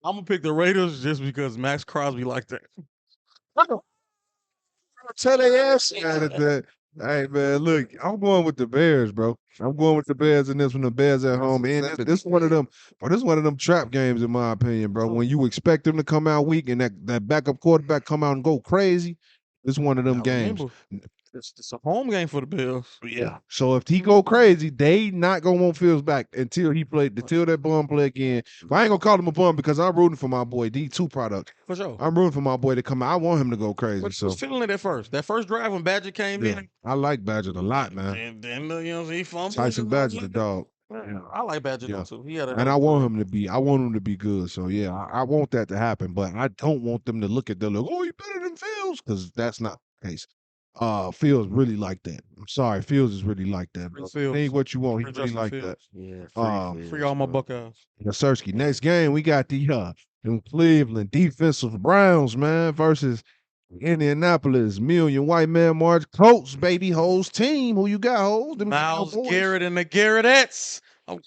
I'm gonna pick the Raiders just because Max Crosby like that. Tell their ass that. Hey, man, look, I'm going with the Bears, bro. I'm going with the Bears in this one. The Bears at home, and this one of them. But this one of them trap games, in my opinion, bro. When you expect them to come out weak and that backup quarterback come out and go crazy, this one of them Now, games. remember, it's a home game for the Bills. Yeah. So if he go crazy, they not gonna want Fields back until that bum play again. But I ain't gonna call him a bum because I'm rooting for my boy D2 product. For sure. I'm rooting for my boy to come out. I want him to go crazy. But So was feeling it at first. That first drive when Badger came in. I like Badger a lot, man. And then you know, he fumbled. Tyson Badger, the dog. Yeah, I like Badger though too. He had And I want him to be good. So yeah, I want that to happen. But I don't want them to look at them like, oh, you better than Fields, because that's not the case. Fields really like that. I'm sorry, Fields is really like that, bro. Think what you want. He really like that. Yeah, free all my Buckeyes. Sersky. Next game, we got the them Cleveland defensive Browns, man, versus Indianapolis Million White Man March Colts, baby hoes team. Who you got, hoes? Them Miles Cowboys? Garrett and the Garrettettes. I'm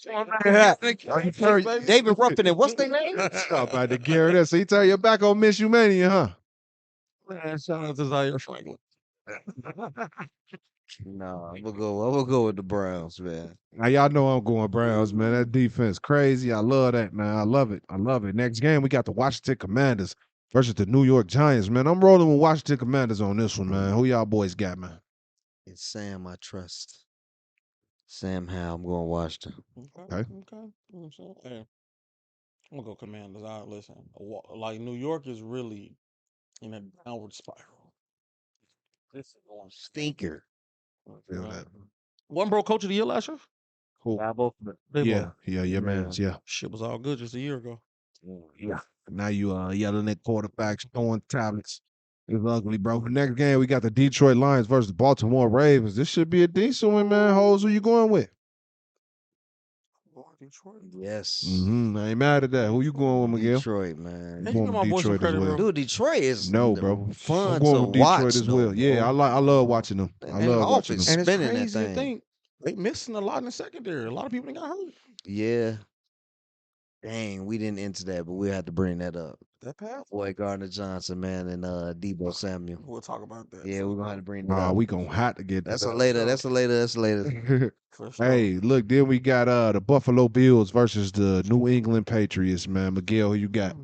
David Ruffin and what's their name? Stop by the Garrett. So you tell your back on Miss You Mania, huh? Man, shout out to Zaire Franklin. No, I'm gonna go with the Browns, man. Now y'all know I'm going Browns, man. That defense crazy. I love that, man. I love it. Next game, we got the Washington Commanders versus the New York Giants, man. I'm rolling with Washington Commanders on this one, man. Who y'all boys got, man? It's Sam, I trust. Sam Howell, I'm going Washington. Okay. Hey, I'm gonna go Commanders. Listen, like New York is really in a downward spiral. This is going Stinker. Feel that. One bro coach of the year last year? Cool. Yeah, man. Yeah. Shit was all good just a year ago. Yeah. Now you yelling at quarterbacks, throwing tablets. It's ugly, bro. Next game, we got the Detroit Lions versus the Baltimore Ravens. This should be a decent one, man. Hoes, who you going with? Detroit. Yes. I ain't mad at that. Who you going with, Miguel? Detroit, man. I'm going with Detroit as well. Dude, Detroit is bro. fun I'm going to with Detroit watch, as well. though, Yeah, bro. I love watching them. I And love watching them. offense And it's spinning that crazy to thing. think they missing a lot in the secondary. A lot of people got hurt. Yeah. Dang, we didn't enter that, but we had to bring that up. That pass? Boy, Gardner Johnson, man, and Debo Samuel. We'll talk about that. Yeah, for we're gonna have sure. to bring that up. We gonna have to get That's that a up. later. That's a later. That's a later. For sure. Hey, look, then we got the Buffalo Bills versus the New England Patriots, man. Miguel, who you got?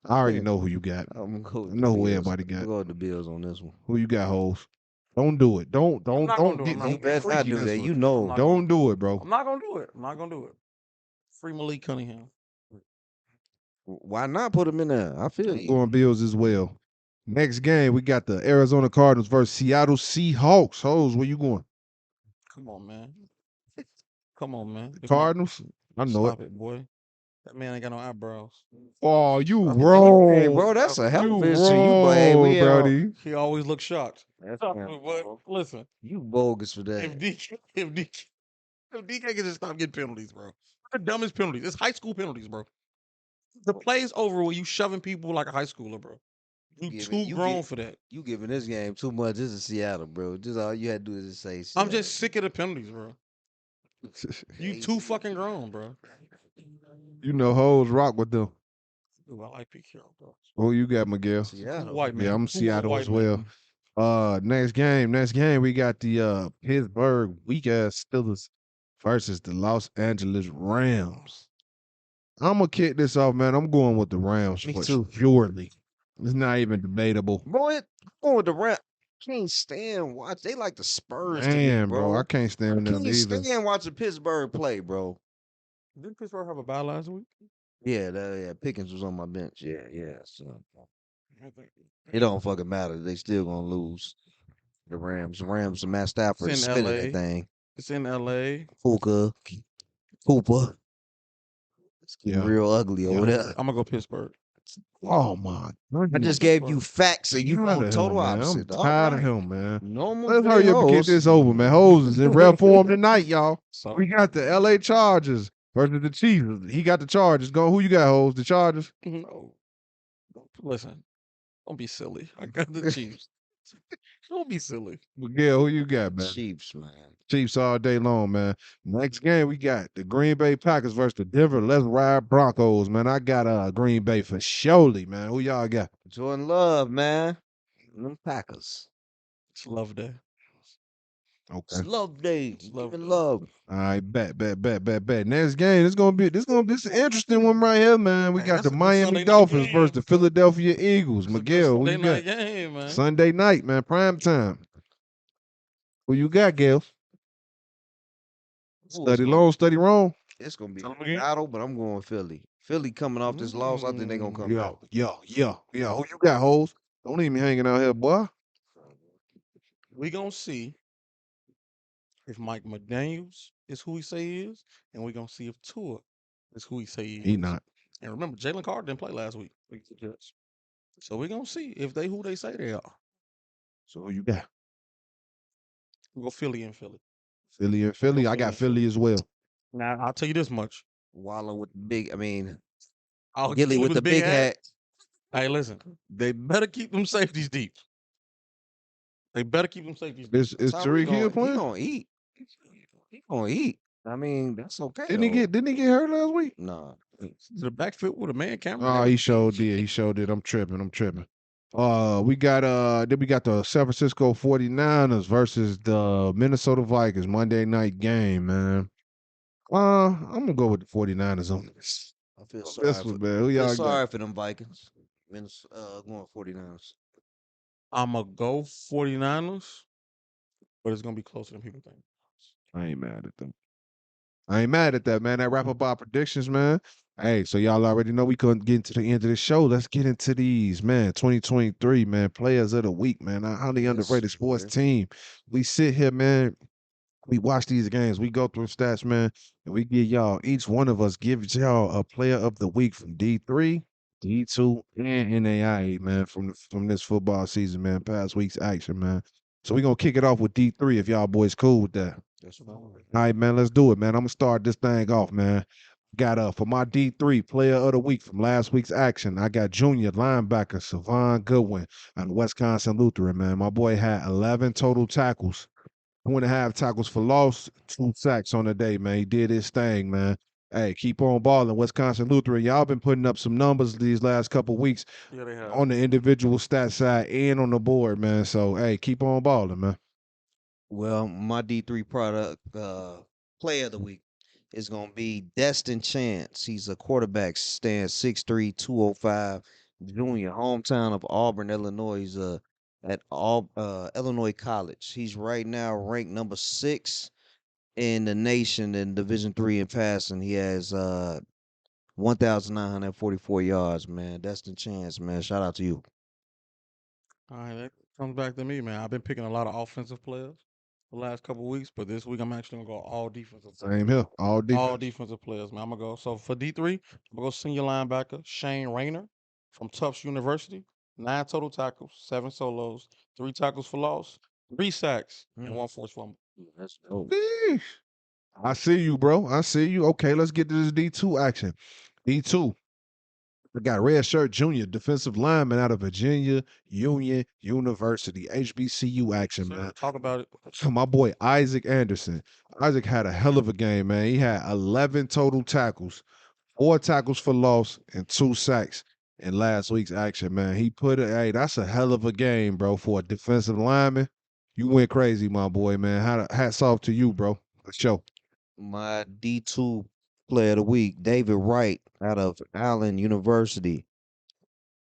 I already know who you got. I'm gonna go I with know the who Bills. everybody I'm got. gonna go with the Bills on this one. Who you got, hoes? Don't do it. Don't not gonna do it. get I'm not You gonna better not freaky do this that. one. You know. Don't do it, bro. I'm not gonna do it. I'm not gonna do it. Free Malik Cunningham. Why not put him in there? I feel I'm you. going Bills as well. Next game, we got the Arizona Cardinals versus Seattle Seahawks. Hoes, where you going? Come on, man. Come on, man. If Cardinals? I know Stop it. it, boy. That man ain't got no eyebrows. Oh, you Stop it. wrong. Hey, bro, that's a health You issue. You, but hey, wrong, we Brody. He always looks shocked. That's Stop fine, it, boy. bro. Listen, You bogus for if that. DK can just stop getting penalties, bro. The dumbest penalties. It's high school penalties, bro. The play's over when you shoving people like a high schooler, bro. You too grown for that. You giving this game too much. This is Seattle, bro. Just all you had to do is just say I'm Seattle. just sick of the penalties, bro. You too fucking grown, bro. You know, hoes rock with them. Ooh, I like Pete Carroll, bro. Who you got, Miguel? Seattle. White man. Yeah, I'm Who's a Seattle white as well. man? Next game, we got the Pittsburgh weak ass Steelers versus the Los Angeles Rams. I'm gonna kick this off, man. I'm going with the Rams Me for too. surely. It's not even debatable. Boy, going with the rap. Can't stand watch. They like the Spurs to me, Man, bro, I bro. can't stand them Can't either. stand watching Pittsburgh play, bro. Didn't Pittsburgh have a bye last week? Yeah, Pickens was on my bench. Yeah. So I think it don't fucking matter. They still gonna lose. The Rams, and Matt it's Stafford in spinning LA. that thing. It's in LA. Hooper. It's getting Yeah. real ugly over there. I'm gonna go Pittsburgh. Oh my! I just gave you facts and you tired on of total him, man. opposite. I'm All tired of right. him, man. Normal Let's day hurry up and get hoes. this over, man. Hoes is in rep form tonight, y'all. So We got the LA Chargers versus the Chiefs. He got the Chargers. Go, who you got, hoes? The Chargers? no. Listen, don't be silly. I got the Chiefs. Don't be silly. Miguel, who you got, man? Chiefs, man. Chiefs all day long, man. Next game, we got the Green Bay Packers versus the Denver Let's Ride Broncos, man. I got Green Bay for surely, man. Who y'all got? Jordan Love, man. Them Packers. It's love day. It's Okay. love day. It's love Giving day. love. All right, bet. Next game, this an interesting one right here, man. We Hey, got that's the a good Miami Sunday night Dolphins game, versus the bro. Philadelphia Eagles. It's a good Miguel, who Sunday you night got? game, man. Sunday night, man, prime time. Who you got, Gail? Study long, study wrong. It's gonna be Tell 'em a again. battle, but I'm going Philly. Philly coming off this loss. I think they're gonna come back. Yeah. Who you got, hoes? Don't leave me hanging out here, boy. We gonna see if Mike McDaniels is who he say he is, and we gonna see if Tua is who he say he is. He not. And remember, Jalen Carter didn't play last week. So we gonna see if they who they say they are. So who you got? We go Philly and Philly. Philly and Philly. I got Philly as well. Now I'll tell you this much. Wallow with the big. I mean, I'll Gilly with the big hat. Hey, listen, they better keep them safeties deep. They better keep them safeties deep. Is Tariq Hill He playing? gonna eat. He gonna eat. I mean, that's okay. Didn't he get hurt last week? Nah. The backfield with a man camera. Oh, he showed did. He showed it. I'm tripping. We got then we got the San Francisco 49ers versus the Minnesota Vikings Monday night game, man. I'm gonna go with the 49ers on this. I feel This sorry one, for, man. Who feel y'all sorry got? for them Vikings. Going 49ers. I'm going to go 49ers, but it's going to be closer than people think. I ain't mad at them. I ain't mad at that, man. That wrap up our predictions, man. Hey, so y'all already know we couldn't get into the end of the show. Let's get into these, man. 2023, man. Players of the week, man. Our highly underrated sports team. We sit here, man. We watch these games. We go through stats, man, and we give y'all, each one of us gives y'all a player of the week from D3, D2, and NAIA, man, from this football season, man, past week's action, man. So we're going to kick it off with D3 if y'all boys cool with that. That's fine. All right, man, let's do it, man. I'm going to start this thing off, man. Got for my D3 player of the week from last week's action, I got junior linebacker Savon Goodwin out of Wisconsin Lutheran, man. My boy had 11 total tackles, 2.5 tackles for loss, 2 sacks on the day, man. He did his thing, man. Hey, keep on balling, Wisconsin Lutheran. Y'all been putting up some numbers these last couple weeks Yeah, they have. on the individual stat side and on the board, man. So hey, keep on balling, man. Well, my D3 product player of the week is gonna be Destin Chance. He's a quarterback, stands 6'3", 205, junior, hometown of Auburn, Illinois. He's at Illinois College. He's right now ranked number 6 in the nation in Division 3 in passing. He has 1,944 yards, man. Destin Chance, man. Shout out to you. All right, that comes back to me, man. I've been picking a lot of offensive players the last couple weeks, but this week I'm actually gonna go all defensive players. Same here, all All defense. defensive players, man. I'm gonna go. So for D3, I'm gonna go senior linebacker Shane Rayner from Tufts University. 9 total tackles, 7 solos, 3 tackles for loss, 3 sacks, and 1 forced fumble. That's dope. Sheesh. I see you, bro. I see you. Okay, let's get to this D2 action. D2. We got red shirt junior defensive lineman out of Virginia Union University, HBCU action, So, man. talk about it. My boy Isaac Anderson. Isaac had a hell of a game, man. He had 11 total tackles, 4 tackles for loss, and 2 sacks in last week's action, man. He put it, hey, that's a hell of a game, bro, for a defensive lineman. You went crazy, my boy, man. Hats off to you, bro. For sure. My D2 player of the week, David Wright out of Allen University.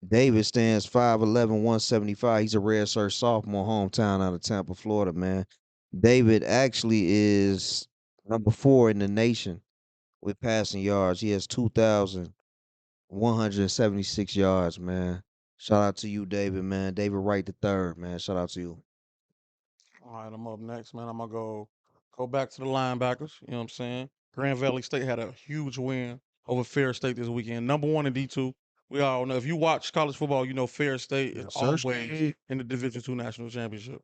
David stands 5'11", 175. He's a redshirt sophomore, hometown out of Tampa, Florida, man. David actually is number 4 in the nation with passing yards. He has 2,176 yards, man. Shout out to you, David, man. David Wright the third, man. Shout out to you. All right, I'm up next, man. I'm gonna go back to the linebackers. You know what I'm saying? Grand Valley State had a huge win over Fair State this weekend. Number 1 in D2. We all know if you watch college football, you know Fair State is Yes, sir, always Steve. in the Division 2 national championship.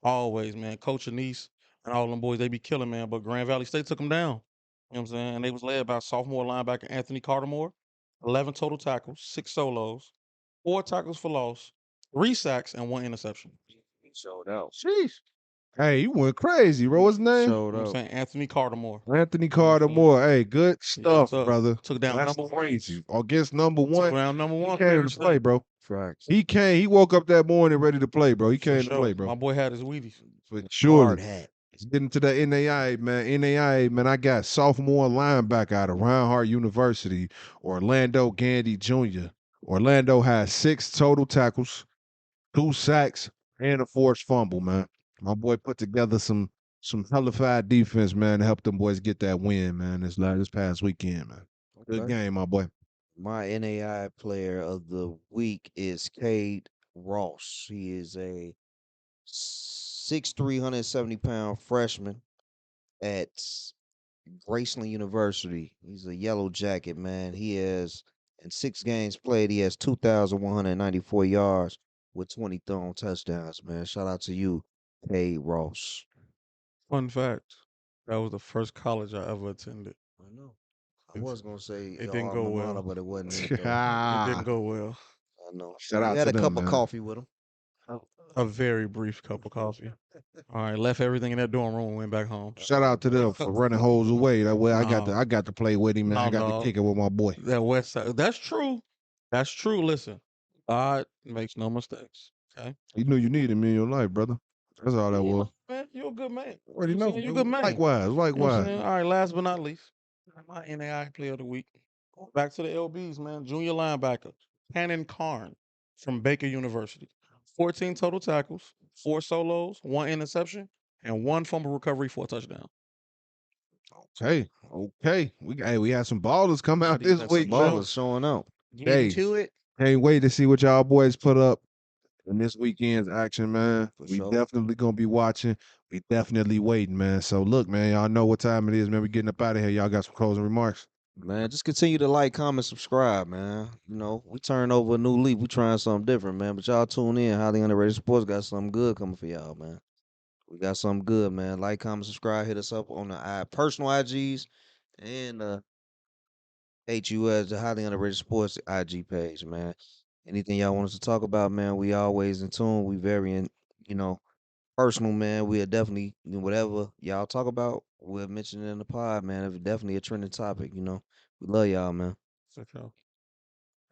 Always, man. Coach Anise and all them boys, they be killing, man. But Grand Valley State took them down. You know what I'm saying? And they was led by sophomore linebacker Anthony Cartermore. 11 total tackles, 6 solos, 4 tackles for loss, 3 sacks, and 1 interception. He showed out. Sheesh. Hey, you went crazy, bro. What's his name? Showed You know what I'm out. saying? Anthony Cartermore. Anthony You know what I'm Carter saying? Moore. Hey, good Yes, stuff, sir. brother. Took down That's number 1. crazy. Against number Took 1. down number He 1 came Fair to play, State. bro. Facts. He came. He woke up that morning ready to play, bro. He For came to play, sure. bro. My boy had his Wheaties. But surely. Hard hat. Let's get into the NAIA, man. NAIA, man, I got sophomore linebacker out of Reinhardt University, Orlando Gandy Jr. Orlando has 6 total tackles, 2 sacks, and a forced fumble, man. My boy put together some hellified defense, man, to help them boys get that win, man, this past weekend, man. Good Okay. game, my boy. My NAI player of the week is Cade Ross. He is a 6'3", 170-pound freshman at Graceland University. He's a yellow jacket, man. He has, in 6 games played, he has 2,194 yards with 20 thrown touchdowns, man. Shout out to you, Cade Ross. Fun fact, that was the first college I ever attended. I know. I It, was going to say it your didn't go alma mater, well. but it wasn't it, though. It didn't Ah, go well. I know. shout You out had to a them, cup of man. coffee with him. A very brief cup of coffee. All right, left everything in that dorm room and went back home. Shout out to them for running holes away. That way I got No, to play with him, man. I no, got to dog. kick it with my boy. That West Side. That's true. That's true. Listen, God makes no mistakes. Okay. You knew you needed me in your life, brother. That's all that Yeah, was. man, you're a good man. Already You know know. what I'm saying? You're a good man. Likewise, You know what I'm likewise. saying? All right, last but not least, my NAI player of the week. Going back to the LBs, man. Junior linebacker, Cannon Carn from Baker University. 14 total tackles, 4 solos, 1 interception, and 1 fumble recovery for a touchdown. Okay. We had some ballers come out this Had some week, man. ballers showing out. Getting Hey, to it. can't wait to see what y'all boys put up in this weekend's action, man. For We sure. definitely gonna be watching. We definitely waiting, man. So look, man, y'all know what time it is, man. We getting up out of here. Y'all got some closing remarks. Man, just continue to like, comment, subscribe, man. You know, we turn over a new leaf. We trying something different, man. But y'all tune in. Highly Underrated Sports got something good coming for y'all, man. We got something good, man. Like, comment, subscribe. Hit us up on the personal IGs and HUS, the Highly Underrated Sports IG page, man. Anything y'all want us to talk about, man, we always in tune. We very, you know, personal, man, we'll definitely whatever y'all talk about, we'll mention it in the pod, man. It's definitely a trending topic. We love y'all, man. For sure.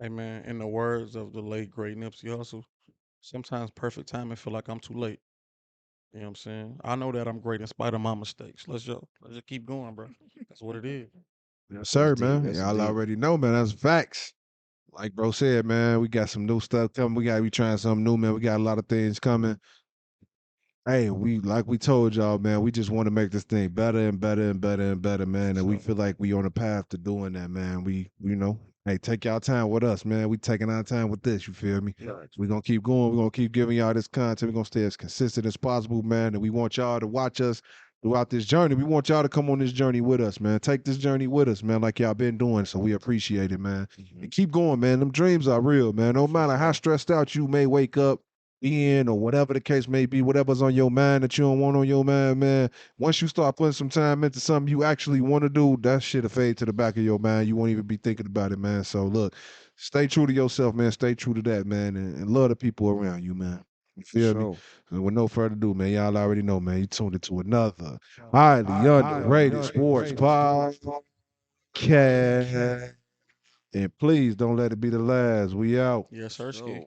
Hey man, in the words of the late great Nipsey Hussle, sometimes perfect timing feel like I'm too late. You know what I'm saying? I know that I'm great in spite of my mistakes. Let's just keep going, bro. That's what it is. Yes, That's sir, deep. man. That's Y'all deep. already know, man. That's facts. Like bro said, man, we got some new stuff coming. We gotta be trying something new, man. We got a lot of things coming. Hey, we told y'all, man, we just want to make this thing better and better and better and better, man. And we So feel like we on a path to doing that, man. Hey, take y'all time with us, man. We taking our time with this, you feel me? We gonna keep going. We're gonna keep giving y'all this content. We're gonna stay as consistent as possible, man. And we want y'all to watch us throughout this journey. We want y'all to come on this journey with us, man. Take this journey with us, man, like y'all been doing. So we appreciate it, man. And keep going, man. Them dreams are real, man. No matter how stressed out you may wake up in or whatever the case may be, whatever's on your mind that you don't want on your mind, man. Once you start putting some time into something you actually want to do, that shit'll fade to the back of your mind. You won't even be thinking about it, man. So look, stay true to yourself, man. Stay true to that, man, and love the people around you, man. You For feel me? sure. And with no further ado, man, y'all already know, man. You tuned into another highly underrated sports podcast. And please don't let it be the last. We out. yes, For sir, sure. ski.